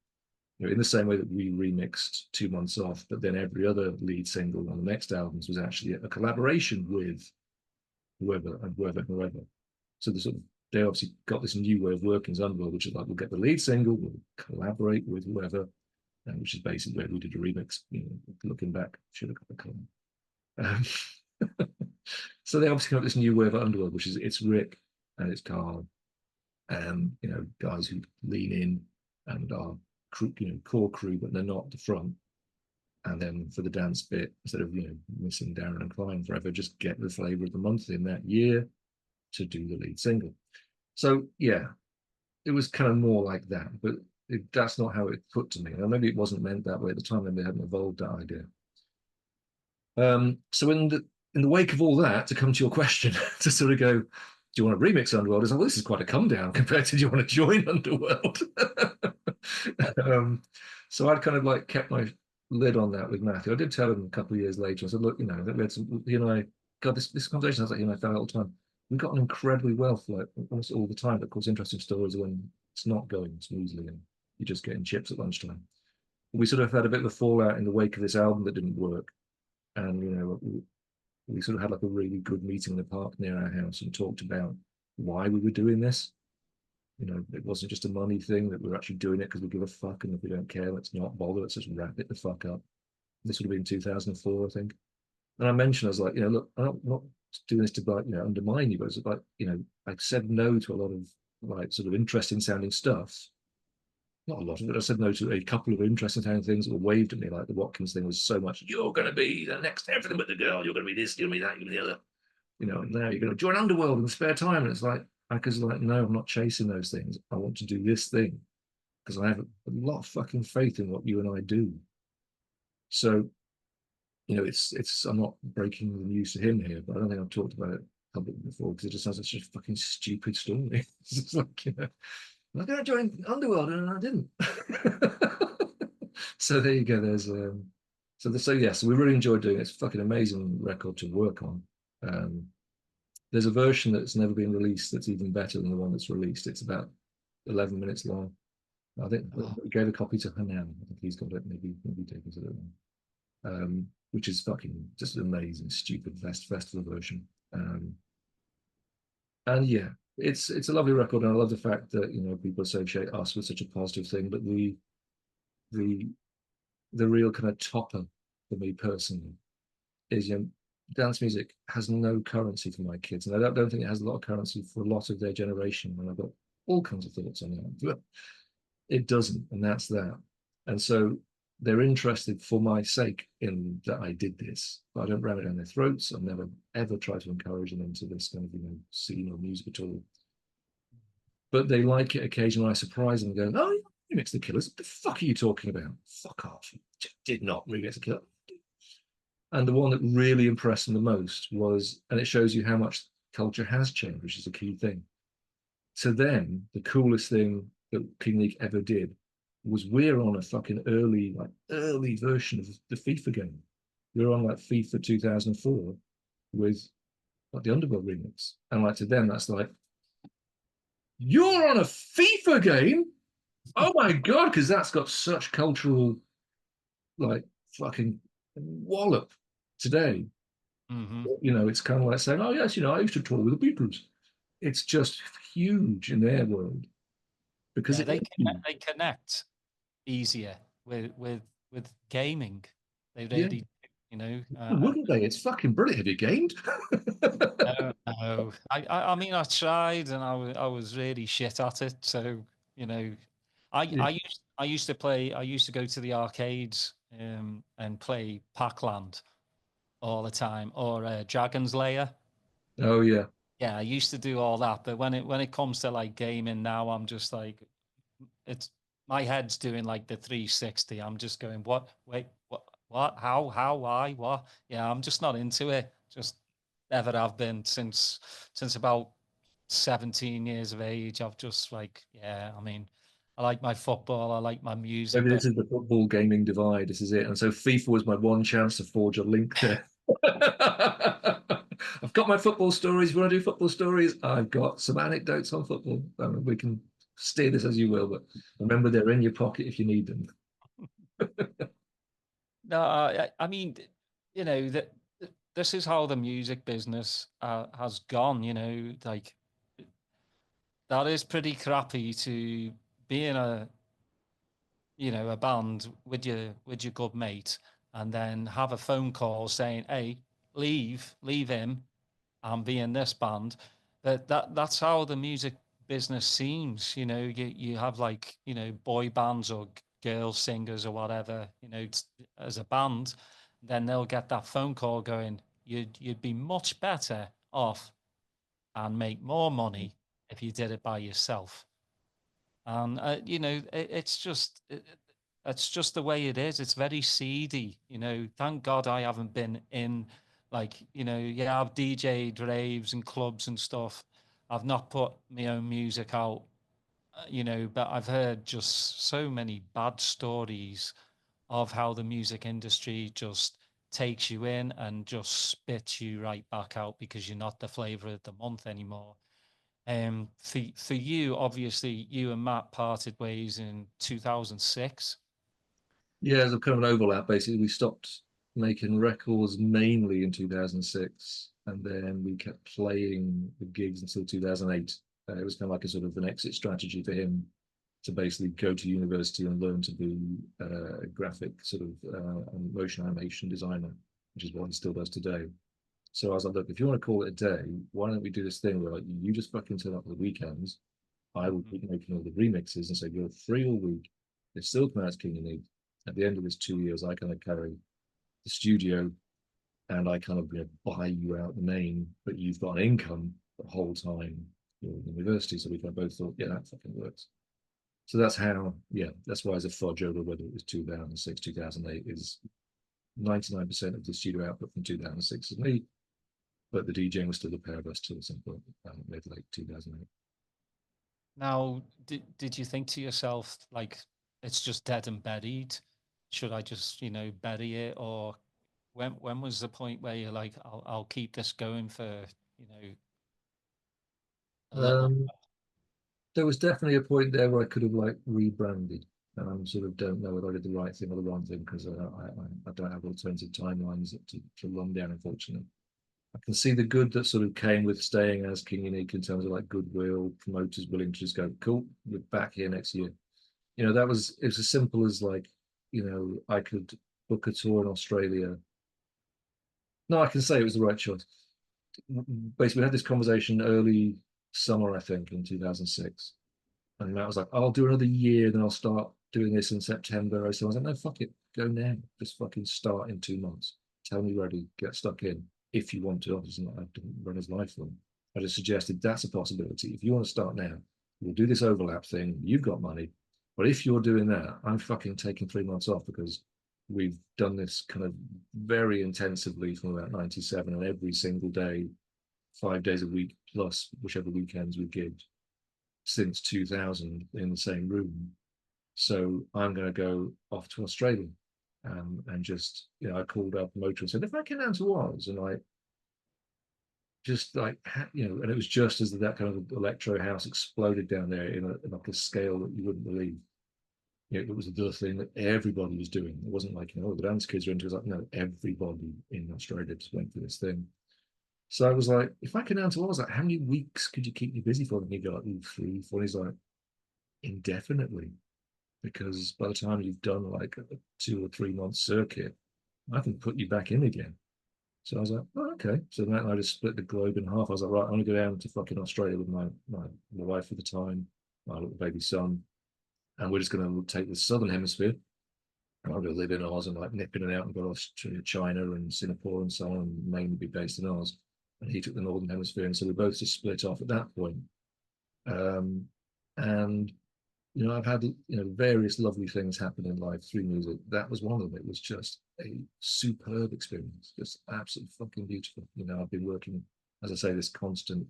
In the same way that we remixed 2 Months Off, but then every other lead single on the next albums was actually a collaboration with whoever and whoever and whoever. So they obviously got this new way of working as Underworld, which is like, we'll get the lead single, we'll collaborate with whoever, which is basically where we did a remix. Looking back, should have got the column. So they obviously got this new way of Underworld, which is it's Rick and it's Carl, guys who lean in and are crew, core crew, but they're not the front. And then for the dance bit, instead of missing Darren and Klein forever, just get the flavor of the month in that year to do the lead single. So yeah, it was kind of more like that, but that's not how it put to me. And maybe it wasn't meant that way at the time, and they hadn't evolved that idea. So in the wake of all that, to come to your question, to sort of go, "Do you want to remix Underworld?" Is like, well, this is quite a come down compared to "Do you want to join Underworld?" So I'd kind of like kept my lid on that with Matthew. I did tell him a couple of years later. I said, "Look, that we had some, God, this conversation sounds like he and I fell all the time. We got on incredibly well for like almost all the time. But of course, interesting stories when it's not going smoothly and you're just getting chips at lunchtime." We sort of had a bit of a fallout in the wake of this album that didn't work, and we sort of had like a really good meeting in the park near our house and talked about why we were doing this. It wasn't just a money thing, that we were actually doing it because we give a fuck, and if we don't care, let's not bother, let's just wrap it the fuck up. This would have been 2004, I think. And I mentioned, I was like, look, I'm not doing this to like, undermine you, but it's like, I said no to a lot of like sort of interesting sounding stuff. Not a lot of it. I said no to a couple of interesting sounding things that were waved at me, like the Watkins thing was so much, "You're going to be the next everything but the girl, you're going to be this, you're going to be that, you're going to be the other. Now you're going to join Underworld in the spare time." And it's like, no, I'm not chasing those things. I want to do this thing because I have a lot of fucking faith in what you and I do. So, it's I'm not breaking the news to him here, but I don't think I've talked about it publicly before because it just sounds like such a fucking stupid story. It's just like, I'm going to join Underworld, and I didn't. So there you go. There's so we really enjoyed doing it. It's a fucking amazing record to work on. There's a version that's never been released that's even better than the one that's released. It's about 11 minutes long. I think we gave a copy to Hanan. I think he's got it. Maybe take us a little. Which is fucking just an amazing, stupid festival version. And yeah, it's a lovely record, and I love the fact that people associate us with such a positive thing. But the real kind of topper for me personally is dance music has no currency for my kids, and I don't think it has a lot of currency for a lot of their generation. And I've got all kinds of thoughts on that, but it doesn't, and that's that. And so they're interested for my sake in that I did this, but I don't ram it down their throats. I've never ever tried to encourage them into this kind of scene or music at all. But they like it occasionally. I surprise them and go, "Oh, you remix the Killers? What the fuck are you talking about? Fuck off! Did not remix the Killers." And the one that really impressed them the most was, and it shows you how much culture has changed, which is a key thing. To them, the coolest thing that King League ever did was we're on a fucking early version of the FIFA game. We're on like FIFA 2004 with like the Underworld remix. And like to them, that's like, you're on a FIFA game? Oh my God, because that's got such cultural like fucking wallop today. Mm-hmm. It's kind of like saying, oh yes, I used to tour with the Beatles. It's just huge in their world because Yeah, it is huge. they connect easier with gaming. They Yeah. really, you know. Wouldn't they? It's fucking brilliant. Have you gamed? No, no. I mean, I tried, and I was really shit at it. So you know, Yeah. I used to play. I used to go to the arcades and play Pac-Land all the time, or Dragon's Lair. Oh yeah. Yeah, I used to do all that. But when it comes to like gaming now, I'm just like, it's my head's doing like the 360. I'm just going, what? Wait, what? How? Why? What? Yeah, I'm just not into it. Just never have been since about 17 years of age. I've just like, yeah. I mean, I like my football. I like my music, Maybe but this is the football gaming divide. This is it. And so FIFA was my one chance to forge a link there. I've got my football stories. You want to do football stories? I've got some anecdotes on football. I mean, we can steer this as you will, but remember they're in your pocket if you need them. no, I mean, that this is how the music business has gone. Like that is pretty crappy to be in a band with your good mate and then have a phone call saying, hey, leave him and be in this band. But that's how the music business seems. You have like, boy bands or girl singers or whatever, as a band. Then they'll get that phone call going, you'd be much better off and make more money if you did it by yourself. And it's just the way it is. It's very seedy. Thank God I haven't been in, like, yeah, I've DJ'd raves and clubs and stuff. I've not put my own music out, but I've heard just so many bad stories of how the music industry just takes you in and just spits you right back out because you're not the flavor of the month anymore. For you, obviously, you and Matt parted ways in 2006. Yeah, there's a kind of an overlap. Basically, we stopped making records mainly in 2006, and then we kept playing the gigs until 2008. It was kind of like a sort of an exit strategy for him to basically go to university and learn to be a graphic sort of motion animation designer, which is what he still does today. So I was like, look, if you want to call it a day, why don't we do this thing where like you just fucking turn up for the weekends. I will Mhm. keep making all the remixes and say you're free all week. They still come out as King and Need. At the end of this 2 years, I kind of carry the studio and I kind of buy you out the name, but you've got an income the whole time you're in university. So we kind of both thought, yeah, that fucking works. So that's how, yeah, that's why as a fudge over whether it was 2006, 2008 is 99% of the studio output from 2006 is me, but the DJing was still a pair of us till some point, mid late 2008. Now, did you think to yourself, like, it's just dead and buried? Should I just, bury it? Or when was the point where you're like, I'll keep this going for, a little? Um, there was definitely a point there where I could have like rebranded, and I sort of don't know whether I did the right thing or the wrong thing because I don't have alternative timelines to run down, unfortunately. I can see the good that sort of came with staying as King Unique in terms of like goodwill, promoters willing to just go, cool, we're back here next year. That was it was as simple as like, I could book a tour in Australia No, I can say it was the right choice. Basically, we had this conversation early summer, I think, in 2006. And Matt was like, I'll do another year, then I'll start doing this in September. So I was like, no, fuck it. Go now. Just fucking start in 2 months. Tell me ready, get stuck in. If you want to, obviously, I didn't run his life for him. I just suggested that's a possibility. If you want to start now, we'll do this overlap thing. You've got money. But if you're doing that, I'm fucking taking 3 months off because we've done this kind of very intensively from about 97 and every single day, 5 days a week, plus whichever weekends we gigged since 2000 in the same room. So I'm going to go off to Australia. And just, I called up Motor and said, if I can answer was, and I just like, and it was just as that kind of electro house exploded down there in like a scale that you wouldn't believe. It was the thing that everybody was doing. It wasn't like, the dance kids are into it. It was like, no, everybody in Australia just went for this thing. So I was like, if I can answer, what was that? How many weeks could you keep me busy for? And he'd go like, 3, 4. And he's like, indefinitely. Because by the time you've done like a 2 or 3 month circuit, I can put you back in again. So I was like, oh, okay. So then I just split the globe in half. I was like, right, I'm gonna go down to fucking Australia with my wife at the time, my little baby son, and we're just gonna take the southern hemisphere. And I'll go live in Oz and like nip in and out and go to China and Singapore and so on, and mainly be based in Oz. And he took the northern hemisphere, and so we both just split off at that point. And I've had various lovely things happen in life through music. That was one of them. It was just a superb experience, just absolutely fucking beautiful. I've been working, as I say, this constant,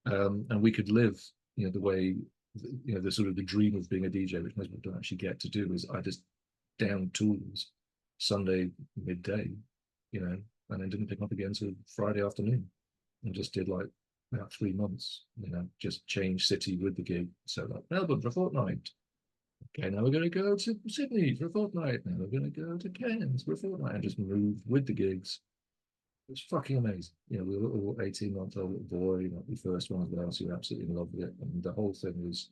and we could live, the way, the sort of the dream of being a DJ, which most people don't actually get to do, is I just down tools Sunday midday, and then didn't pick up again until Friday afternoon, and just did like about 3 months, just change city with the gig. So like Melbourne for a fortnight. Okay, now we're going to go to Sydney for a fortnight. Now we're going to go to Cairns for a fortnight, and just move with the gigs. It was fucking amazing. We were a little 18-month-old boy, like the first one as well, so we were absolutely in love with it. And the whole thing was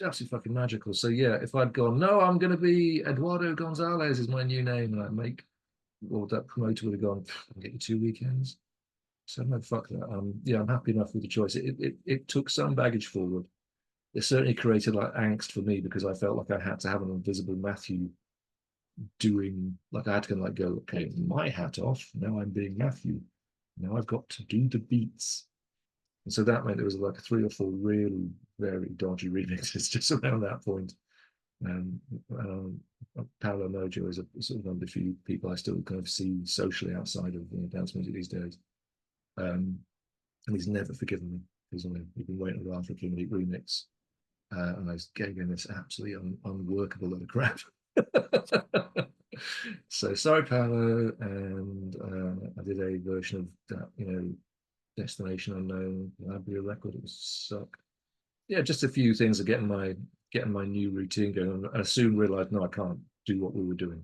absolutely fucking magical. So yeah, if I'd gone, no, I'm going to be Eduardo Gonzalez is my new name, and that promoter would have gone, I'll get you 2 weekends. So no, fuck that. I'm happy enough with the choice. It took some baggage forward. It certainly created like angst for me because I felt like I had to have an invisible Matthew doing, like I had to kind of like go, okay, my hat off. Now I'm being Matthew. Now I've got to do the beats. And so that meant there was like 3 or 4 really very dodgy remixes just around that point. And Paolo Mojo is a sort of one of the few people I still kind of see socially outside of dance music these days. And he's never forgiven me because we've been waiting around for a King League remix, and I gave him this absolutely unworkable load of crap. So sorry, Paolo, and I did a version of that, Destination Unknown, Labria record. It was suck. Yeah, just a few things of getting my new routine going. And I soon realized, no, I can't do what we were doing.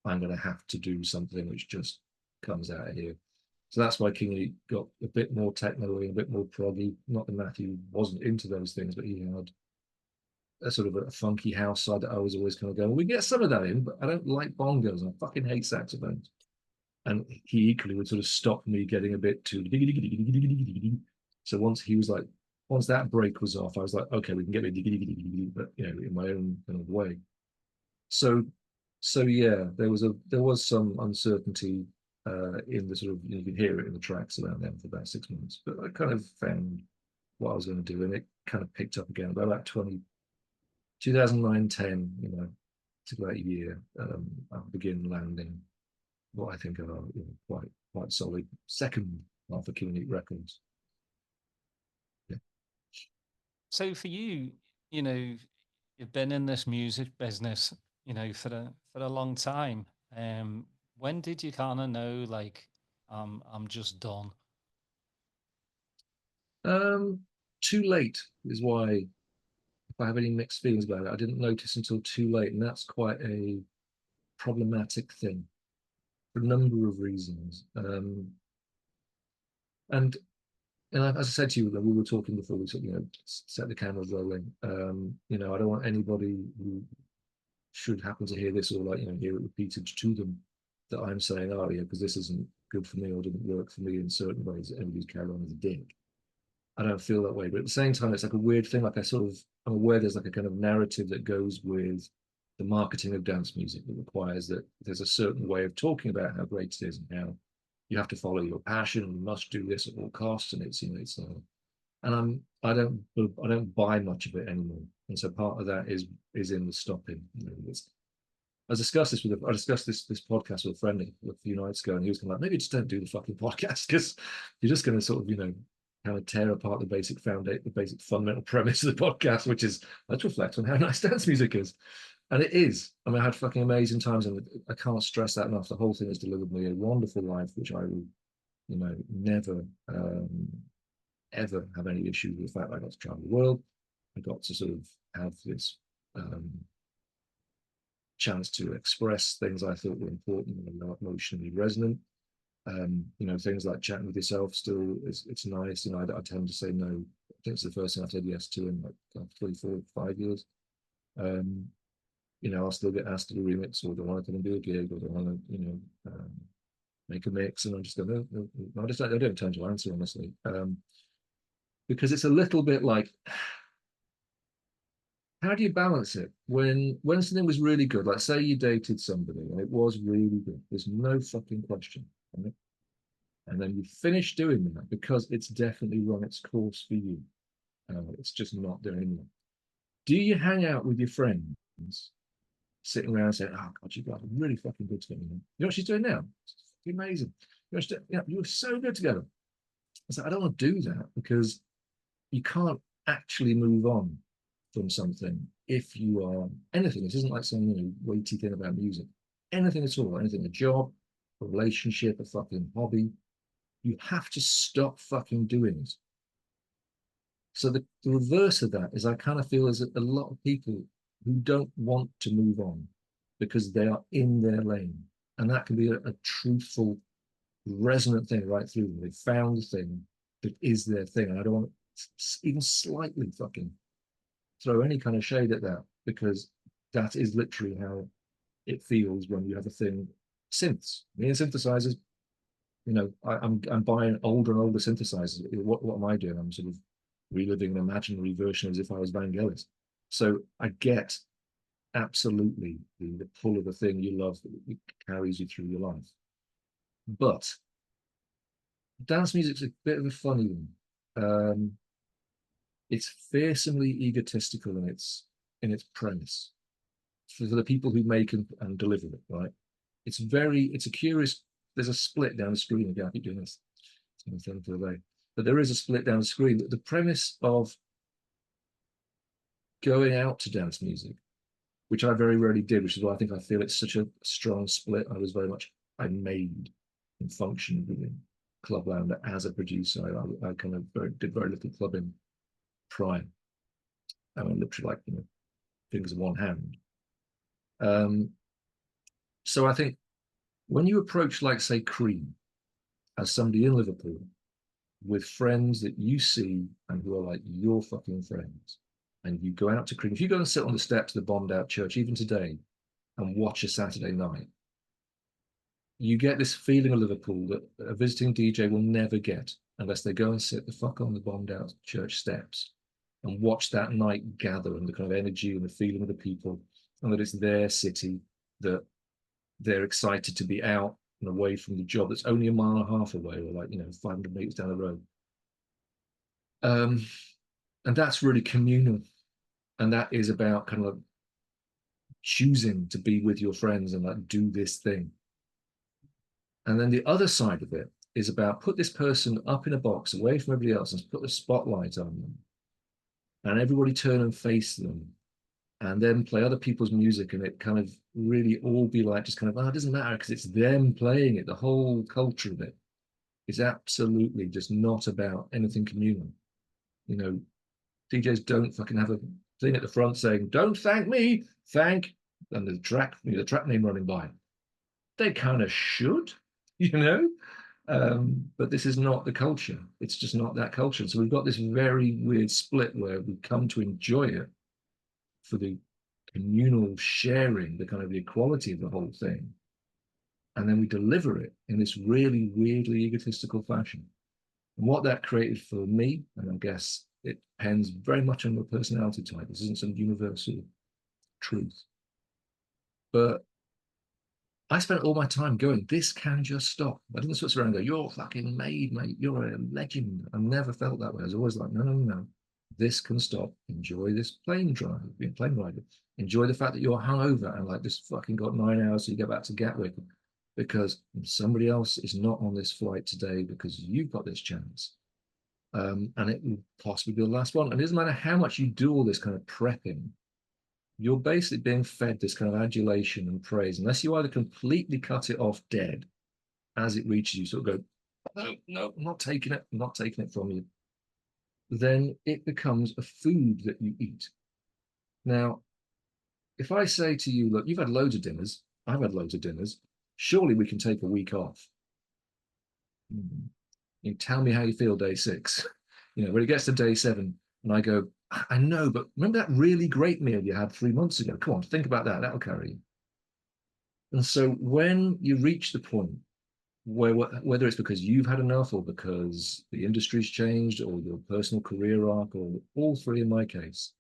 I'm going to have to do something which just comes out of here. So that's why Kingley got a bit more techno, a bit more proggy. Not that Matthew wasn't into those things, but he had a sort of a funky house side that I was always kind of going, we get some of that in, but I don't like bongos. I fucking hate saxophones. And he equally would sort of stop me getting a bit too. So once that break was off, I was like, okay, we can get it, but in my own kind of way. So yeah, there was some uncertainty in the sort of, you can hear it in the tracks around them for about 6 months, but I kind of found what I was going to do, and it kind of picked up again about 2009, 10, took about a year. I begin landing what I think are quite solid second half of King Records. Yeah. So for you, you've been in this music business, for a long time. When did you kind of know, like, I'm just done? Too late is why, if I have any mixed feelings about it, I didn't notice until too late, and that's quite a problematic thing for a number of reasons. And as I said to you, we were talking before we set the cameras rolling. I don't want anybody who should happen to hear this or hear it repeated to them that I'm saying, oh yeah, because this isn't good for me or didn't work for me in certain ways, everybody's carried on as a dick. I don't feel that way, but at the same time, it's like a weird thing. Like I'm aware there's like a kind of narrative that goes with the marketing of dance music that requires that there's a certain way of talking about how great it is and how you have to follow your passion and you must do this at all costs. And it's, and I don't buy much of it anymore. And so part of that is in the stopping. I discussed this podcast with a friend a few nights ago, and he was kind of like, maybe just don't do the fucking podcast because you're just going to sort of, kind of tear apart the basic fundamental premise of the podcast, which is let's reflect on how nice dance music is. And it is. I mean, I had fucking amazing times, and I can't stress that enough. The whole thing has delivered me a wonderful life, which I will, never ever have any issue with the fact that I got to travel the world. I got to sort of have this chance to express things I thought were important and emotionally resonant. Things like chatting with yourself still it's nice. I tend to say no. I think it's the first thing I've said yes to in like 3, 4, 5 years. I'll still get asked to do a remix, or do I want to come and do a gig, or do I want to, make a mix, and I'm just going, no, I don't tend to answer honestly, because it's a little bit like, how do you balance it when something was really good? Like say you dated somebody and it was really good. There's no fucking question, right? And then you finish doing that because it's definitely run its course for you. It's just not there anymore. Do you hang out with your friends, sitting around saying, "Oh God, you guys are really fucking good together"? You know what she's doing now? It's amazing. You were so good together. I said, I don't want to do that because you can't actually move on from something if you are anything. This isn't like some weighty thing about music. Anything at all, anything, a job, a relationship, a fucking hobby. You have to stop fucking doing it. So the reverse of that is I kind of feel there's a lot of people who don't want to move on because they are in their lane. And that can be a truthful, resonant thing right through them. They found the thing that is their thing. And I don't want to even slightly fucking throw any kind of shade at that, because that is literally how it feels when you have a thing. Synths, me and synthesizers, I'm buying older and older synthesizers. What am I doing? I'm sort of reliving an imaginary version as if I was Vangelis. So I get absolutely the pull of the thing you love that carries you through your life. But dance music's a bit of a funny one. It's fearsomely egotistical in its premise for the people who make and deliver it, right? It's a curious, there's a split down the screen. Again, I keep doing this. It's my for the day. But there is a split down the screen. The premise of going out to dance music, which I very rarely did, which is why I think I feel it's such a strong split. I made and functioned within Clubland as a producer. I kind of did very little clubbing prior. I mean, literally like, fingers in one hand. So I think when you approach, like, say, Cream as somebody in Liverpool with friends that you see and who are like your fucking friends, and you go out to Cream, if you go and sit on the steps of the bombed out church, even today, and watch a Saturday night, you get this feeling of Liverpool that a visiting DJ will never get unless they go and sit the fuck on the bombed out church steps and watch that night gather, and the kind of energy and the feeling of the people, and that it's their city, that they're excited to be out and away from the job that's only a mile and a half away, or like 500 meters down the road. And that's really communal, and that is about kind of choosing to be with your friends and like do this thing. And then the other side of it is about put this person up in a box away from everybody else and put the spotlight on them, and everybody turn and face them, and then play other people's music, and it kind of really all be like just kind of, it doesn't matter because it's them playing it. The whole culture of it is absolutely just not about anything communal. DJs don't fucking have a thing at the front saying, "Don't thank me, thank," and the track name running by. They kind of should, but this is not the culture. It's just not that culture. So we've got this very weird split where we come to enjoy it for the communal sharing, the kind of the equality of the whole thing. and then we deliver it in this really weirdly egotistical fashion. And what that created for me, and I guess it depends very much on your personality type. This isn't some universal truth. But I spent all my time going, this can just stop. I didn't switch around and go, you're fucking made, mate. You're a legend. I never felt that way. I was always like, no, no, no. This can stop. Enjoy this plane drive, being plane rider. Enjoy the fact that you're hungover and like this fucking got 9 hours so you get back to Gatwick because somebody else is not on this flight today because you've got this chance. And it will possibly be the last one. And it doesn't matter how much you do all this kind of prepping, you're basically being fed this kind of adulation and praise, unless you either completely cut it off dead as it reaches you, sort of go, no, no, I'm not taking it, I'm not taking it from you. Then it becomes a food that you eat. Now, if I say to you, look, you've had loads of dinners, I've had loads of dinners, surely we can take a week off. You tell me how you feel day 6. When it gets to day 7, and I go, I know, but remember that really great meal you had 3 months ago? Come on, think about that. That'll carry you. And so when you reach the point where, whether it's because you've had enough or because the industry's changed or your personal career arc or all three in my case,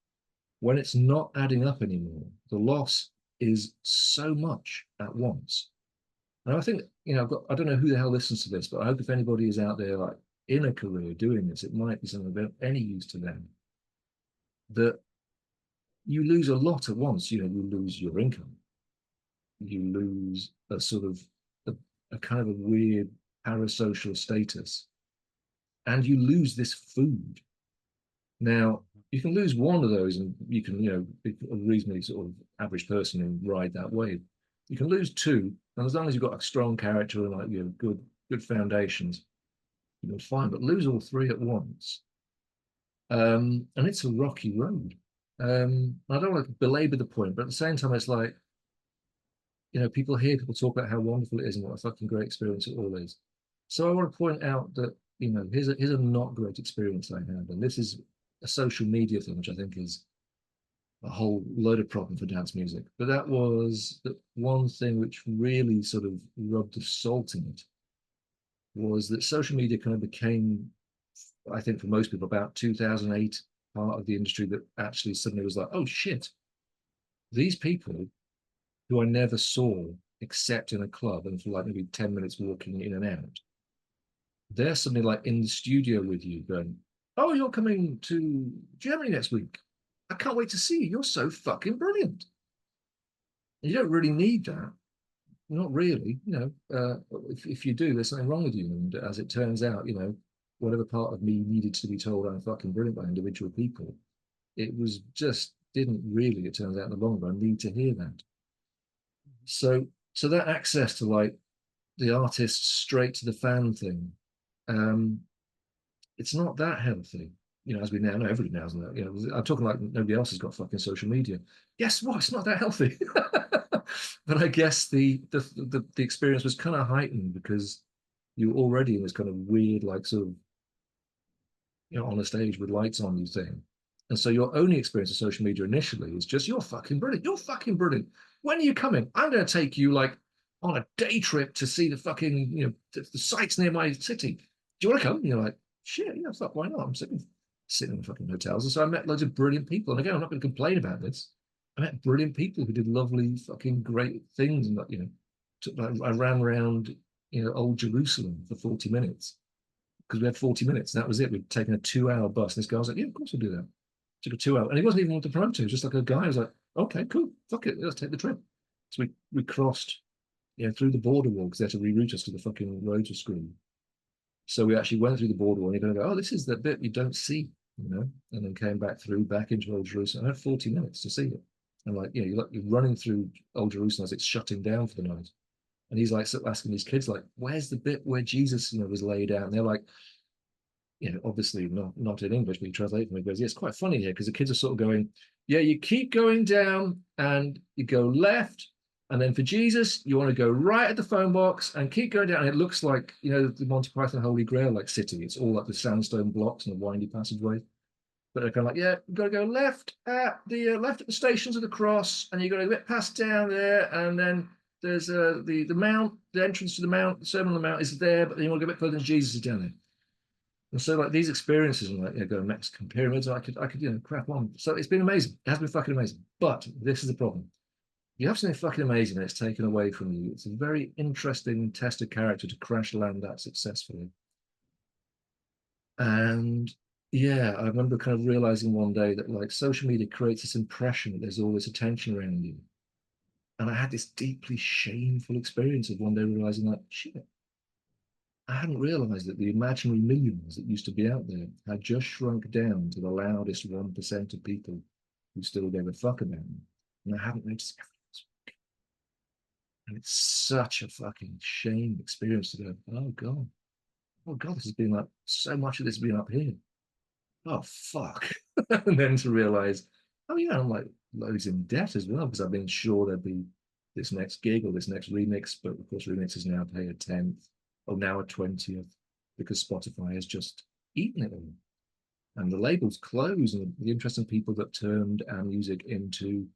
when it's not adding up anymore, the loss is so much at once. And I think, I don't know who the hell listens to this, but I hope if anybody is out there like in a career doing this, it might be something of any use to them, that you lose a lot at once. You lose your income, you lose a sort of a kind of a weird parasocial status, and you lose this food. Now, you can lose one of those and you can, be a reasonably sort of average person and ride that wave. You can lose 2, and as long as you've got a strong character and like good foundations, you're fine. But lose all 3 at once, and it's a rocky road. I don't want to belabor the point, but at the same time, it's like, people hear people talk about how wonderful it is and what a fucking great experience it all is. So I want to point out that, here's a not great experience I had, and this is a social media thing, which I think is a whole load of problem for dance music. But that was the one thing which really sort of rubbed the salt in it, was that social media kind of became, I think for most people, about 2008, part of the industry that actually suddenly was like, oh shit, these people who I never saw except in a club and for like maybe 10 minutes walking in and out, they're suddenly like in the studio with you going, oh, you're coming to Germany next week. I can't wait to see you. You're so fucking brilliant. And you don't really need that. Not really. If you do, there's something wrong with you. And as it turns out, whatever part of me needed to be told I'm fucking brilliant by individual people, it was just didn't really, it turns out in the long run, need to hear that. So that access to like the artist straight to the fan thing, it's not that healthy. As we now know, everybody knows that. I'm talking like nobody else has got fucking social media. Guess what? It's not that healthy. But I guess the experience was kind of heightened because you were already in this kind of weird, like sort of, on a stage with lights on you thing. And so your only experience of social media initially is just, you're fucking brilliant. You're fucking brilliant. When are you coming? I'm going to take you like on a day trip to see the fucking, the sites near my city. Do you want to come? And you're like, shit, yeah, fuck, why not? I'm sitting in fucking hotels. And so I met loads of brilliant people. And again, I'm not going to complain about this. I met brilliant people who did lovely, fucking great things. And, I ran around, old Jerusalem for 40 minutes because we had 40 minutes. And that was it. We'd taken a 2-hour bus. And this guy was like, yeah, of course we'll do that. Took a 2 hour. And he wasn't even with the promoter. He was just like a guy. I was like, okay, cool. Fuck it. Let's take the trip. So we crossed, through the border wall because they had to reroute us to the fucking rotor screen. So we actually went through the border wall and you're going to go, oh, this is the bit you don't see, and then came back into Old Jerusalem. I had 40 minutes to see it. And like, you're running through Old Jerusalem as it's shutting down for the night. And he's like asking these kids, like, where's the bit where Jesus, was laid out? And they're like, obviously not in English, but he translates and he goes, yeah, it's quite funny here because the kids are sort of going, yeah, you keep going down and you go left. And then for Jesus, you want to go right at the phone box and keep going down. And it looks like, the Monty Python Holy Grail, like city. It's all like the sandstone blocks and the windy passageway. But they're kind of like, yeah, you've got to go left at the Stations of the Cross. And you've got to get past down there. And then there's the mount, the entrance to the mount, the Sermon on the Mount is there, but then you want to go a bit further and Jesus is down there. And so like these experiences and like going Mexican pyramids, I could crap on. So it's been amazing. It has been fucking amazing. But this is the problem. You have something fucking amazing and it's taken away from you. It's a very interesting test of character to crash land that successfully. And yeah, I remember kind of realizing one day that like social media creates this impression that there's all this attention around you. And I had this deeply shameful experience of one day realizing like, shit, I hadn't realized that the imaginary millions that used to be out there had just shrunk down to the loudest 1% of people who still gave a fuck about me. And I hadn't noticed it. And it's such a fucking shame experience to go, oh God, this has been like, so much of this has been up here. Oh, fuck. And then to realize, oh yeah, I'm like loads in debt as well, because I've been sure there'd be this next gig or this next remix, but of course remixes now pay a 10th or now a 20th because Spotify has just eaten it all. And the labels close, and the interesting people that turned our music into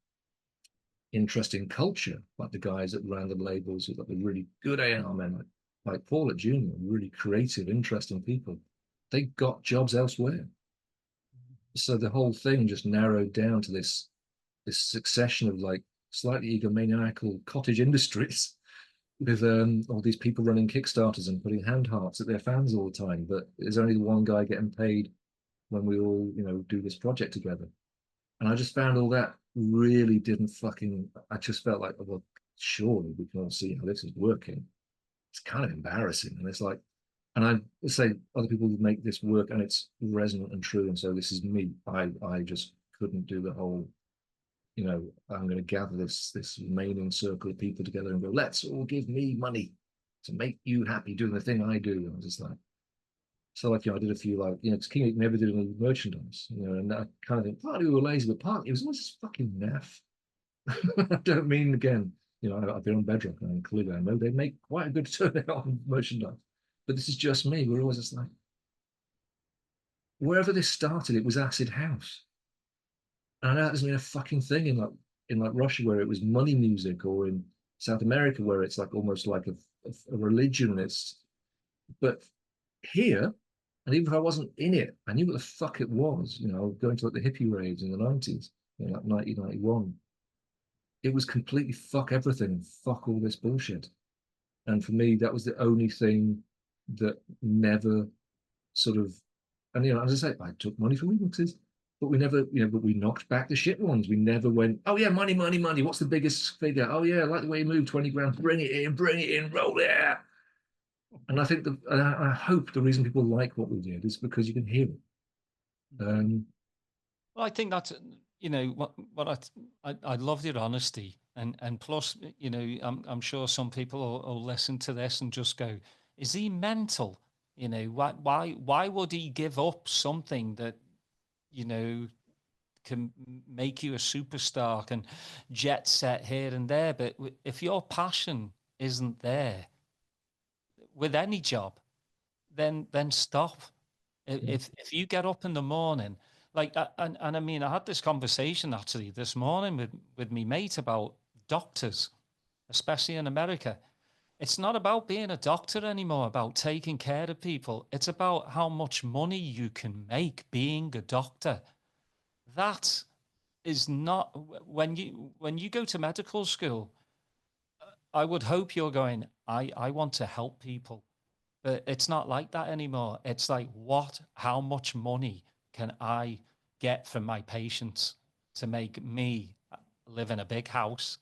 interesting culture, like the guys at random labels, like the really good A&R men, like Paul at Junior, really creative, interesting people, they got jobs elsewhere. So the whole thing just narrowed down to this succession of like slightly egomaniacal cottage industries with all these people running Kickstarters and putting hand hearts at their fans all the time. But there's only one guy getting paid when we all, do this project together. And I just found all that really didn't fucking, I just felt like, well, surely we can all see how this is working. It's kind of embarrassing. And it's like, and I say other people make this work and it's resonant and true. And so this is me. I just couldn't do the whole, I'm going to gather this remaining circle of people together and go, let's all give me money to make you happy doing the thing I do. And I was just like, so like, I did a few like, King never did any merchandise, and I kind of think partly we were lazy, but partly it was always just fucking naff. I don't mean again, I've been on Bedrock and clearly I know they make quite a good turnout on merchandise. But this is just me. We're always just like, wherever this started, it was acid house. And I know that doesn't mean a fucking thing in like Russia where it was money music, or in South America where it's like almost like a religion. But here, and even if I wasn't in it, I knew what the fuck it was. Going to like the hippie raves in the 90s, like 1991. It was completely fuck everything, fuck all this bullshit. And for me, that was the only thing that never sort of, and as I say, I took money from remixes, but we never, but we knocked back the shit ones. We never went, oh yeah, money, money, money. What's the biggest figure? Oh yeah, I like the way you move, 20 grand, bring it in, roll it out. And I think I hope the reason people like what we did is because you can hear it. Well, I think that's what I love your honesty, and plus I'm sure some people will listen to this and just go, is he mental? Why would he give up something that can make you a superstar, can jet set here and there? But if your passion isn't there with any job, then stop. If you get up in the morning, like and I mean, I had this conversation actually this morning with me mate about doctors, especially in America. It's not about being a doctor anymore, about taking care of people. It's about how much money you can make being a doctor. That is not when you go to medical school. I would hope you're going, I want to help people. But it's not like that anymore. It's like, how much money can I get from my patients to make me live in a big house,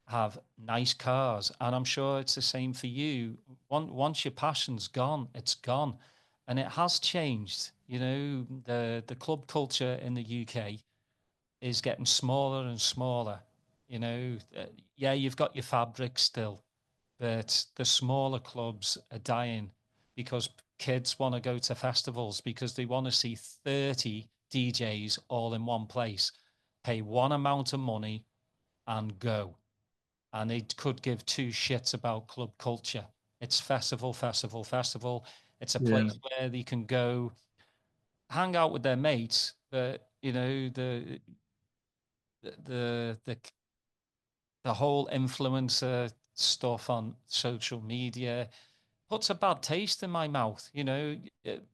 have nice cars? And I'm sure it's the same for you. Once your passion's gone, it's gone. And it has changed. The club culture in the UK is getting smaller and smaller. Yeah, you've got your fabric still, but the smaller clubs are dying because kids want to go to festivals because they want to see 30 DJs all in one place, pay one amount of money and go. And they could give two shits about club culture. It's festival, festival, festival. It's a place where they can go hang out with their mates, but the the whole influencer stuff on social media puts a bad taste in my mouth. You know,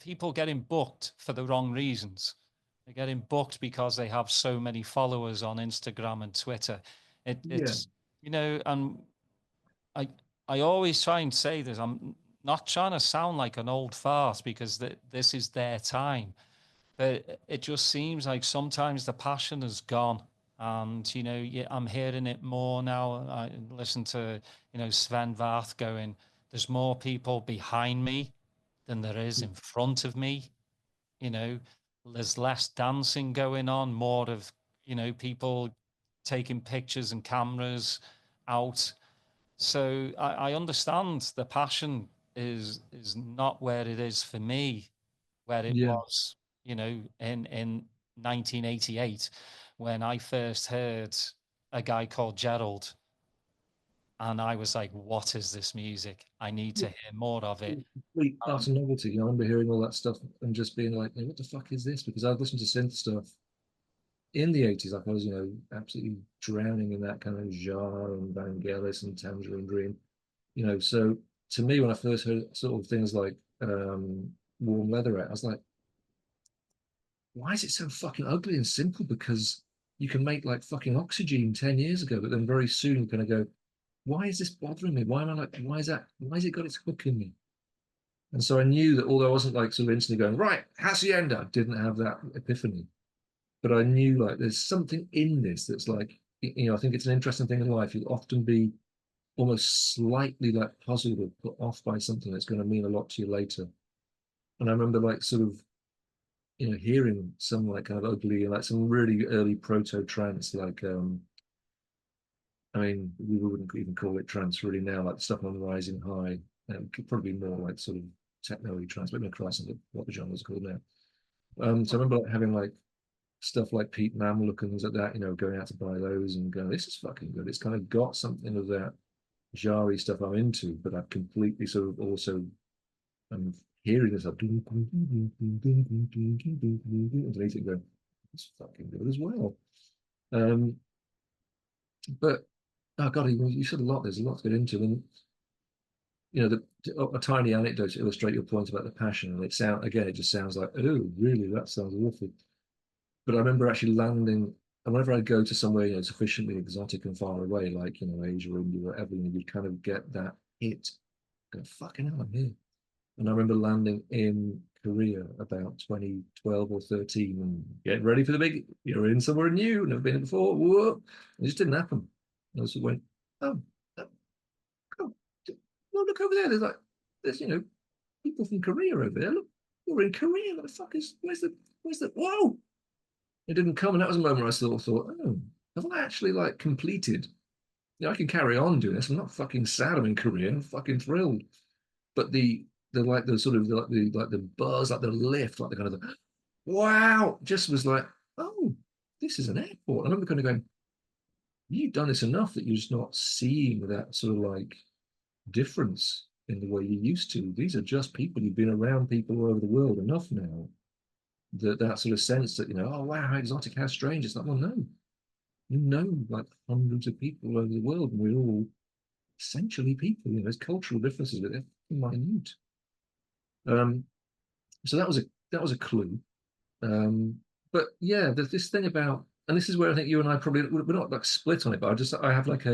people getting booked for the wrong reasons. They're getting booked because they have so many followers on Instagram and Twitter. Yeah, It's, you know, and I I always try and say this. I'm not trying to sound like an old fart because this is their time, but it just seems like sometimes the passion is gone. And you know, yeah, I'm hearing it more now. I listen to, you know, Sven Vath going, "There's more people behind me than there is in front of me." You know, there's less dancing going on, more of, you know, people taking pictures and cameras out. So I understand the passion is not where it is for me, where it yeah. was, you know, in 1988 when I first heard a guy called Gerald, and I was like, "What is this music? I need to hear more of it." Complete utter novelty. I remember hearing all that stuff and just being like, "Hey, what the fuck is this?" Because I'd listened to synth stuff in the 80s, like I was, absolutely drowning in that kind of genre and Vangelis and Tangerine Dream, So to me, when I first heard sort of things like Warm Leatherette, I was like, why is it so fucking ugly and simple? Because you can make like fucking Oxygen 10 years ago, but then very soon you're going to go, why is this bothering me? Why am I like, why has it got its hook in me? And so I knew that although I wasn't like sort of instantly going, right, Hacienda, didn't have that epiphany, but I knew like there's something in this that's like, I think it's an interesting thing in life. You'll often be almost slightly like puzzled or put off by something that's going to mean a lot to you later. And I remember like sort of, hearing some like kind of ugly, like some really early proto trance, like I mean, we wouldn't even call it trance really now, like stuff on Rising High, could probably be more like sort of techno-y trance, but no Christ, what the genres are called now. So I remember like having like stuff like Pete Mamlook and things like that, going out to buy those and going, this is fucking good. It's kind of got something of that jarry stuff I'm into, but I've completely sort of also I'm hearing this like underneath it going, it's fucking good as well. Um, but oh god, you said a lot. There's a lot to get into, and a tiny anecdote to illustrate your point about the passion. And it just sounds like, oh, really, that sounds awful. But I remember actually landing, and whenever I go to somewhere sufficiently exotic and far away, like Asia or India, or whatever, you kind of get that hit. Go, fucking hell, I'm here. And I remember landing in Korea about 2012 or 13 and getting ready for the big, you're in somewhere new, never been in before. Whoa. It just didn't happen. I just went, oh, oh, oh, look over there. There's people from Korea over there. Look, you're in Korea. What the fuck where's the, whoa. It didn't come. And that was a moment where I sort of thought, oh, have I actually like completed? I can carry on doing this. I'm not fucking sad I'm in Korea. I'm fucking thrilled. But the like the sort of the buzz, like the lift, like the kind of wow, just was like, oh, this is an airport. I remember kind of going, you've done this enough that you're just not seeing that sort of like difference in the way you used to. These are just people. You've been around people all over the world enough now that sort of sense that oh wow, how exotic, how strange. It's like, well, no, like hundreds of people all over the world, and we're all essentially people. There's cultural differences, but they're minute. So that was a clue. Um, but yeah, there's this thing about, and this is where I think you and I probably we're not like split on it, but I have like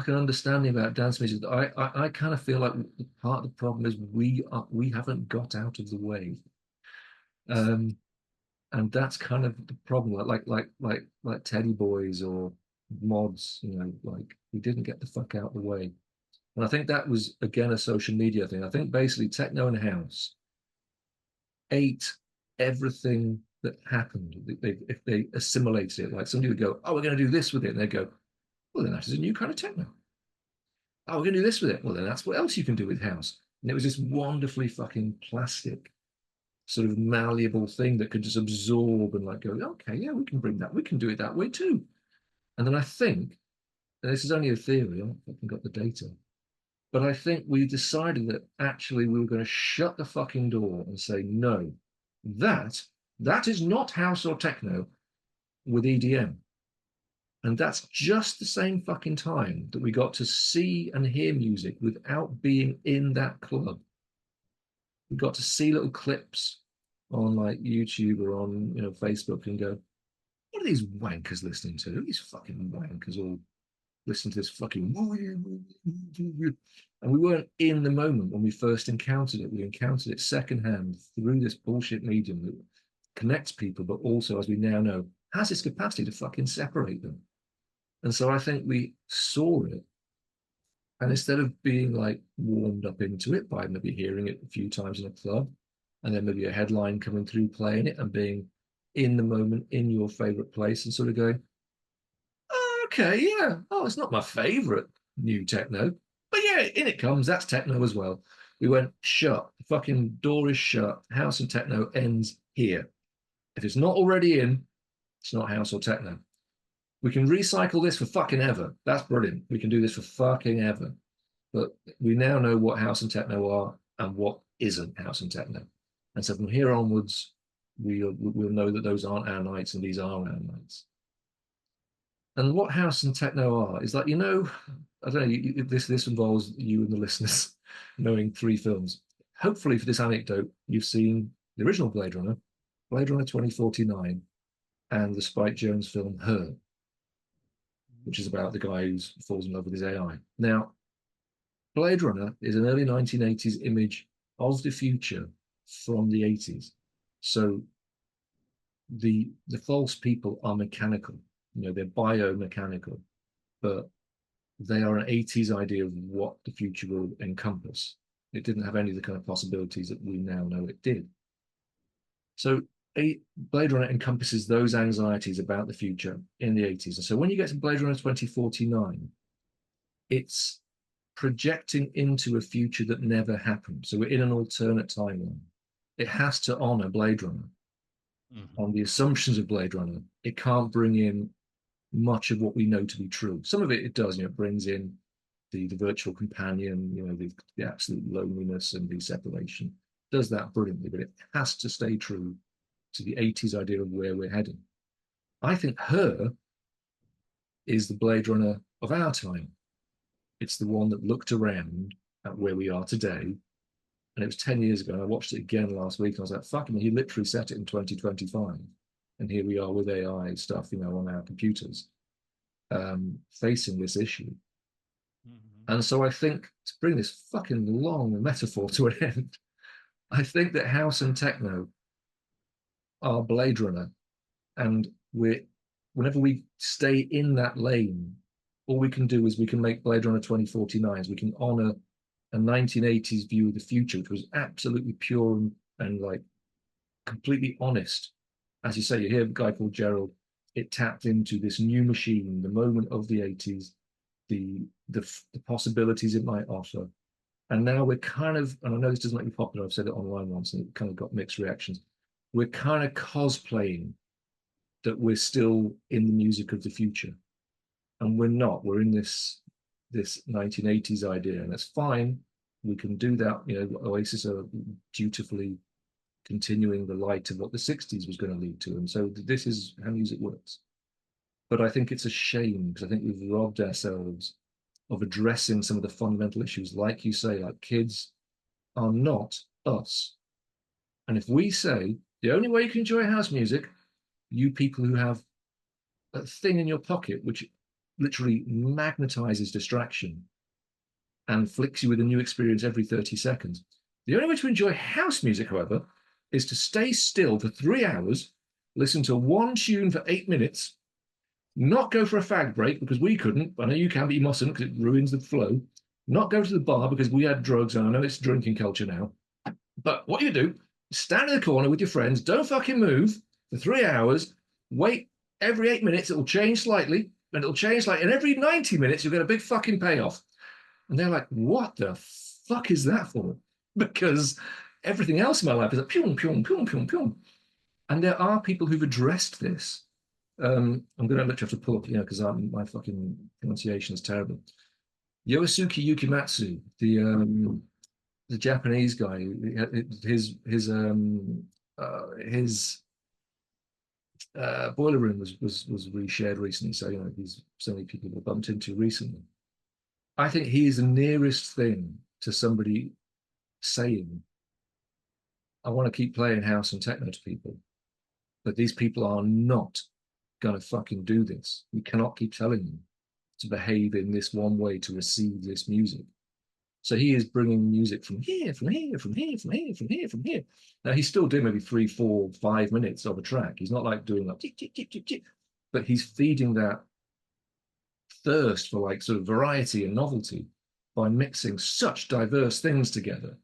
an understanding about dance music that I kind of feel like part of the problem is we haven't got out of the way, and that's kind of the problem. Like Teddy Boys or mods, like we didn't get the fuck out of the way, and I think that was again a social media thing. I think basically techno and house ate everything that happened. If they assimilated it, like somebody would go, "Oh, we're going to do this with it," and they go, "Well, then that is a new kind of techno." "Oh, we're going to do this with it." "Well, then that's what else you can do with house." And it was this wonderfully fucking plastic, sort of malleable thing that could just absorb and like go, "Okay, yeah, we can bring that. We can do it that way too." And then I think, and this is only a theory, I haven't got the data, but I think we decided that actually we were going to shut the fucking door and say, no, that that is not house or techno with EDM. And that's just the same fucking time that we got to see and hear music without being in that club. We got to see little clips on like YouTube or on Facebook and go, what are these wankers listening to? Who are these fucking wankers all listening to this fucking and we weren't in the moment when we first encountered it. We encountered it secondhand through this bullshit medium that connects people, but also, as we now know, has this capacity to fucking separate them. And so I think we saw it, and instead of being like warmed up into it by maybe hearing it a few times in a club, and then maybe a headline coming through playing it and being in the moment in your favorite place and sort of going, oh, okay, yeah, oh, it's not my favorite new techno, but yeah, in it comes, that's techno as well. We went, shut, the fucking door is shut, house and techno ends here. If it's not already in, it's not house or techno. We can recycle this for fucking ever. That's brilliant. We can do this for fucking ever. But we now know what house and techno are and what isn't house and techno. And so from here onwards, we'll know that those aren't our nights and these are our nights. And what house and techno are is like, I don't know, this involves you and the listeners knowing 3 films. Hopefully for this anecdote, you've seen the original Blade Runner 2049, and the Spike Jonze film Her, which is about the guy who falls in love with his AI. Now, Blade Runner is an early 1980s image of the future from the 80s. So the false people are mechanical, they're biomechanical, but they are an 80s idea of what the future will encompass. It didn't have any of the kind of possibilities that we now know it did. So Blade Runner encompasses those anxieties about the future in the 80s. And so when you get to Blade Runner 2049, it's projecting into a future that never happened. So we're in an alternate timeline. It has to honor Blade Runner. On the assumptions of Blade Runner. It can't bring in much of what we know to be true. Some of it does, it brings in the virtual companion, the absolute loneliness and the separation. It does that brilliantly, but it has to stay true to the 80s idea of where we're heading. I think Her is the Blade Runner of our time. It's the one that looked around at where we are today. And it was 10 years ago, and I watched it again last week, and I was like, fucking, he literally set it in 2025. And here we are with AI stuff, on our computers, facing this issue. And so I think, to bring this fucking long metaphor to an end, I think that house and techno are Blade Runner. And whenever we stay in that lane, all we can do is we can make Blade Runner 2049. We can honor a 1980s view of the future, which was absolutely pure and like completely honest. As you say, you hear a guy called Gerald, it tapped into this new machine, the moment of the 80s, the possibilities it might offer. And now we're kind of, and I know this doesn't make me popular, I've said it online once and it kind of got mixed reactions. We're kind of cosplaying that we're still in the music of the future. And we're not. We're in this 1980s idea, and that's fine. We can do that. Oasis are dutifully continuing the light of what the 60s was going to lead to. And so this is how music works. But I think it's a shame because I think we've robbed ourselves of addressing some of the fundamental issues. Like you say, like kids are not us. And if we say the only way you can enjoy house music, you people who have a thing in your pocket which literally magnetizes distraction and flicks you with a new experience every 30 seconds. The only way to enjoy house music, however, is to stay still for 3 hours, listen to one tune for 8 minutes, not go for a fag break because we couldn't. I know you can, but you mustn't because it ruins the flow. Not go to the bar because we had drugs, and I know it's drinking culture now. But what you do, stand in the corner with your friends, don't fucking move for 3 hours, wait every 8 minutes, it'll change slightly, and it'll change and every 90 minutes you'll get a big fucking payoff. And they're like, what the fuck is that for? Because everything else in my life is like pyong, pyong, pyong, pyong, pyong. And there are people who've addressed this. I'm going to literally have to pull up, because my fucking pronunciation is terrible. Yosuke Yukimatsu, the Japanese guy, his Boiler Room was reshared recently, so there's so many people have bumped into recently. I think he is the nearest thing to somebody saying, I want to keep playing house and techno to people, but these people are not going to fucking do this. We cannot keep telling them to behave in this one way to receive this music. So he is bringing music from here, from here, from here, from here, from here, from here. Now he's still doing maybe 3, 4, 5 minutes of a track. He's not like doing like tick, tick, tick, tick, tick, but he's feeding that thirst for like sort of variety and novelty by mixing such diverse things together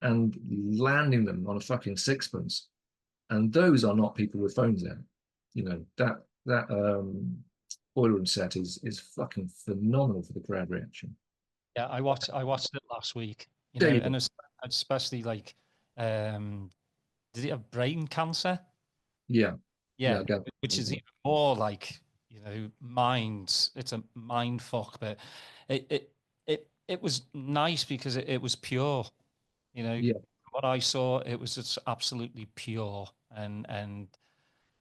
and landing them on a fucking sixpence. And those are not people with phones out. That Boiler Room set is fucking phenomenal for the crowd reaction. Yeah, I watched it last week, There you and go. especially like, did he have brain cancer? Yeah, Yeah, I get which is even more like, mind. It's a mind fuck, but it was nice because it was pure. yeah, What I saw, it was just absolutely pure, and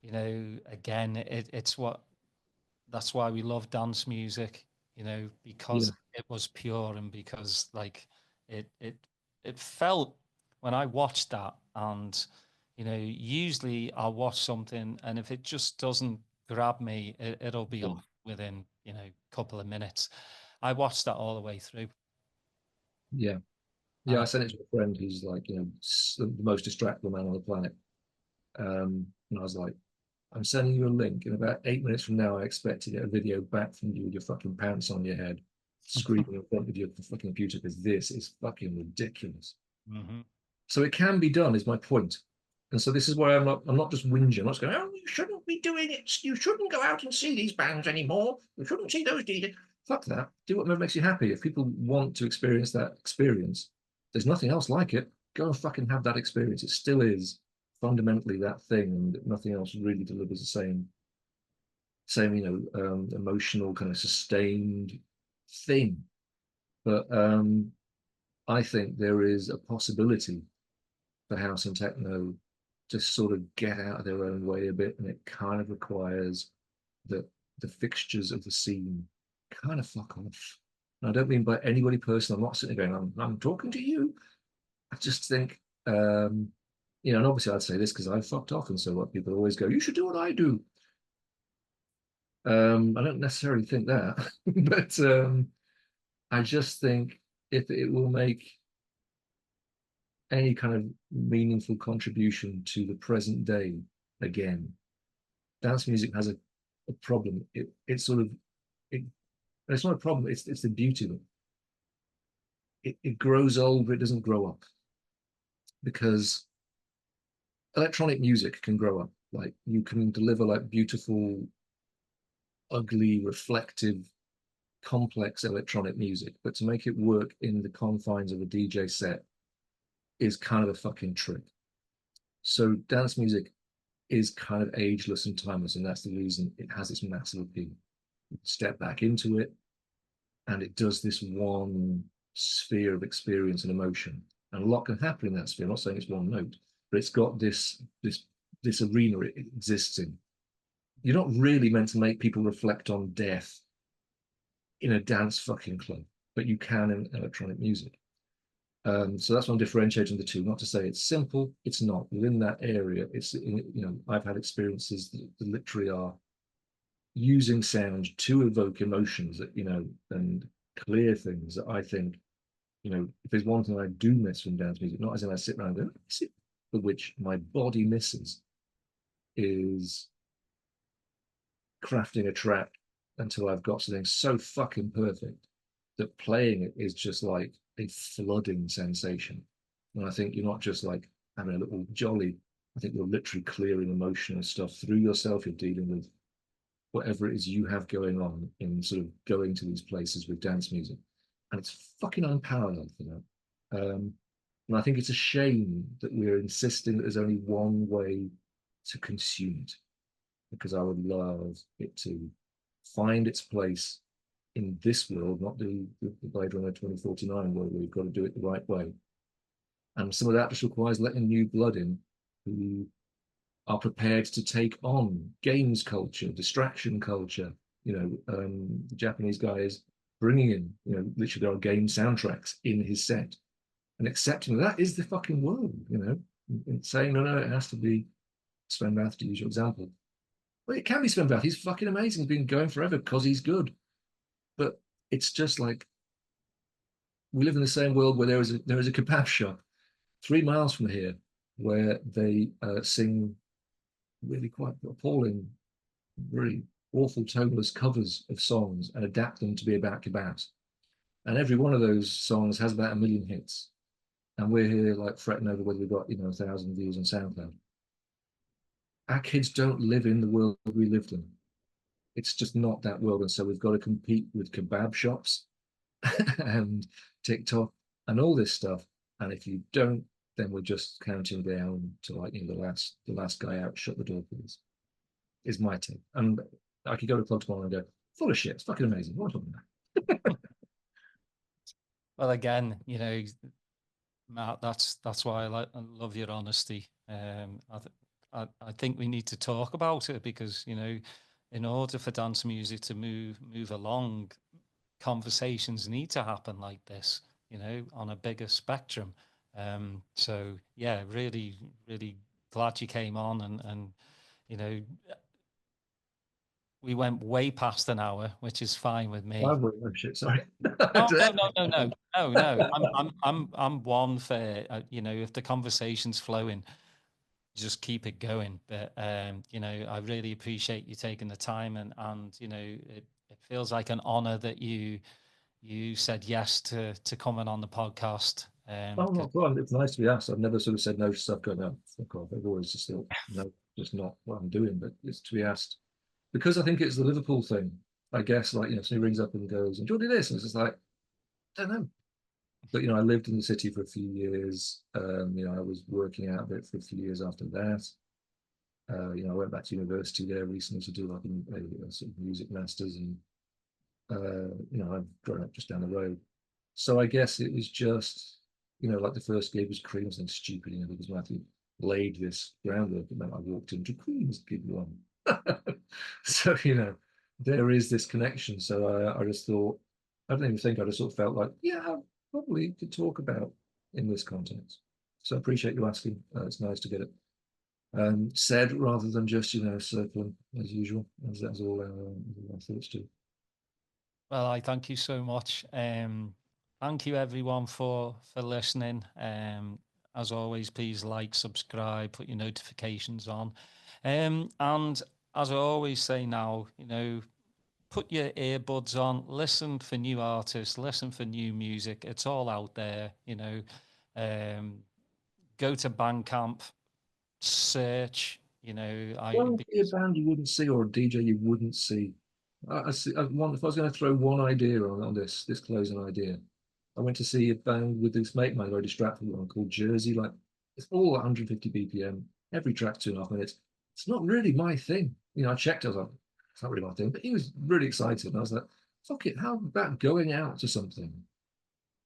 again, it's what that's why we love dance music, yeah, because it was pure and because like it it it felt when I watched that, and usually I'll watch something and if it just doesn't grab me, it'll be yeah, off within a couple of minutes. I watched that all the way through, yeah. Yeah, and I sent it to a friend who's like, the most distractible man on the planet. And I was like, I'm sending you a link. In about 8 minutes from now, I expect to get a video back from you with your fucking pants on your head, screaming in front of your fucking computer because this is fucking ridiculous. Mhm. So it can be done, is my point. And so this is why I'm not just whinging. I'm not just going, oh, you shouldn't be doing it. You shouldn't go out and see these bands anymore. You shouldn't see those DJs. Fuck that. Do whatever makes you happy. If people want to experience that experience, there's nothing else like it. Go and fucking have that experience. It still is fundamentally that thing, and nothing else really delivers the same emotional kind of sustained thing. But I think there is a possibility for house and techno to sort of get out of their own way a bit, and it kind of requires that the fixtures of the scene kind of fuck off. And I don't mean by anybody personal. I'm not sitting there going, I'm talking to you. I just think, and obviously I'd say this because I fucked off, and so what people always go, you should do what I do. I don't necessarily think that, but I just think if it will make any kind of meaningful contribution to the present day again, dance music has a problem. It's sort of it, it's not a problem. It's the beauty of it. It grows old, but it doesn't grow up because electronic music can grow up. Like you can deliver like beautiful, ugly, reflective, complex electronic music, but to make it work in the confines of a DJ set is kind of a fucking trick. So dance music is kind of ageless and timeless, and that's the reason it has its massive appeal. You step back into it, and it does this one sphere of experience and emotion, and a lot can happen in that sphere. I'm not saying it's one note, but it's got this arena it exists in. You're not really meant to make people reflect on death in a dance fucking club, but you can in electronic music. So that's why I'm differentiating the two. Not to say it's simple, it's not. Within that area, I've had experiences that literally are using sound to evoke emotions that, and clear things that I think, if there's one thing I do miss from dance music, not as in I sit around and go, but which my body misses, is crafting a track until I've got something so fucking perfect that playing it is just like a flooding sensation. And I think you're not just like having a little jolly. I think you're literally clearing emotional stuff through yourself. You're dealing with whatever it is you have going on in sort of going to these places with dance music. And it's fucking unparalleled, and I think it's a shame that we're insisting that there's only one way to consume it, because I would love it to find its place in this world, not the Blade Runner 2049 world where we've got to do it the right way. And some of that just requires letting new blood in who are prepared to take on games culture, distraction culture. The Japanese guy is bringing in, literally there are game soundtracks in his set, and accepting that is the fucking world, and saying, no, it has to be Sven Väth, to use your example. Well, it can be Sven Väth. He's fucking amazing. He's been going forever because he's good. But it's just like we live in the same world where there is a kebab shop 3 miles from here where they sing really quite appalling, very awful toneless covers of songs and adapt them to be about kebabs. And every one of those songs has about 1 million hits. And we're here like fretting over whether we've got 1,000 views on SoundCloud. Our kids don't live in the world we lived in. It's just not that world, and so we've got to compete with kebab shops and TikTok and all this stuff. And if you don't, then we're just counting down to like the last guy out. Shut the door, please. Is my take. And I could go to club tomorrow and go full of shit. It's fucking amazing. What am I talking about? Well, again, Matt, that's why I love your honesty. I think we need to talk about it because in order for dance music to move along, conversations need to happen like this, on a bigger spectrum. So yeah, really, really glad you came on, and we went way past an hour, which is fine with me. Oh shit! Sorry. No, no. I'm one for if the conversation's flowing, just keep it going. But I really appreciate you taking the time, and it feels like an honor that you said yes to coming on the podcast. Oh, not fun. It's nice to be asked. I've never sort of said no to stuff going on. Fuck off. I've always just thought, no, just not what I'm doing. But it's to be asked because I think it's the Liverpool thing. I guess like somebody rings up and goes, "And do you want to do this?" And it's just like, I don't know. But I lived in the city for a few years. I was working out a bit for a few years after that. I went back to university there recently to do like a sort of music masters, and I've grown up just down the road. So I guess it was just, like the first gig was Cream, something stupid, because Matthew laid this groundwork. It meant I walked into Cream's gig one. So, there is this connection. So I just thought, I don't even think I just sort of felt like, yeah, I probably could talk about in this context. So I appreciate you asking. It's nice to get it said rather than just, circling as usual, as that's all our thoughts do. Well, I thank you so much. Thank you everyone for listening. As always, please like, subscribe, put your notifications on. And as I always say now, put your earbuds on, listen for new artists, listen for new music. It's all out there, go to Bandcamp, search, Well, be a band you wouldn't see or a DJ you wouldn't see. If I was going to throw one idea on this closing idea, I went to see a band with this mate of mine, very distracted one called Jersey. Like it's all 150 BPM, every track 2.5 minutes. It's not really my thing. I checked. I was like, it's not really my thing. But he was really excited, and I was like, fuck it. How about going out to something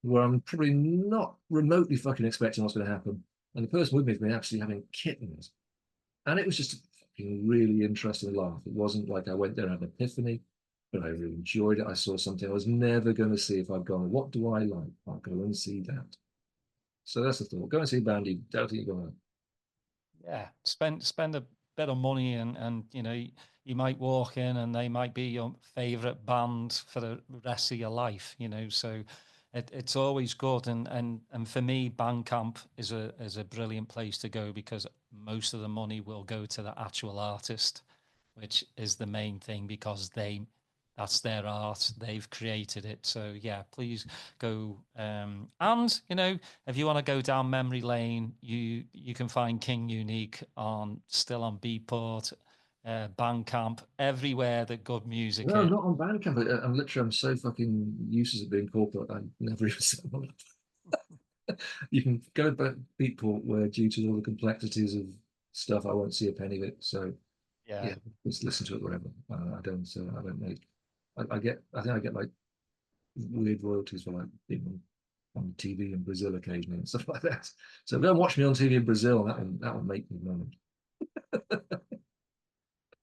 where I'm probably not remotely fucking expecting what's going to happen, and the person with me has been absolutely having kittens. And it was just a fucking really interesting laugh. It wasn't like I went there and had an epiphany, but I really enjoyed it. I saw something I was never going to see if I'd gone, what do I like? I'll go and see that. So that's the thought. Go and see a band you don't think you're going to. Yeah, spend a bit of money, and you might walk in and they might be your favorite band for the rest of your life. So it's always good, and for me, Bandcamp is a brilliant place to go because most of the money will go to the actual artist, which is the main thing because that's their art, they've created it. So yeah, please go, and if you want to go down memory lane, you can find King Unique still on Beatport, Bandcamp, everywhere that good music No, is. not on Bandcamp. I'm so fucking useless at being corporate. I never even said one. You can go back Beatport where due to all the complexities of stuff, I won't see a penny of it. So yeah, just listen to it wherever. I don't make. I think I get like weird royalties for like on TV in Brazil occasionally and stuff like that. So go and watch me on TV in Brazil. That will make me moment.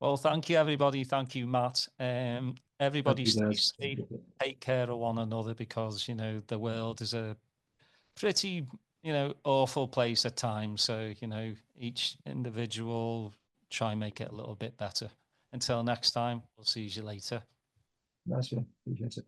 Well, thank you, everybody. Thank you, Matt. Everybody Thank you, stay guys. safe, take care of one another, because, you know, the world is a pretty, you know, awful place at times. So, you know, each individual try and make it a little bit better. Until next time, we'll see you later. Nice one. Appreciate it.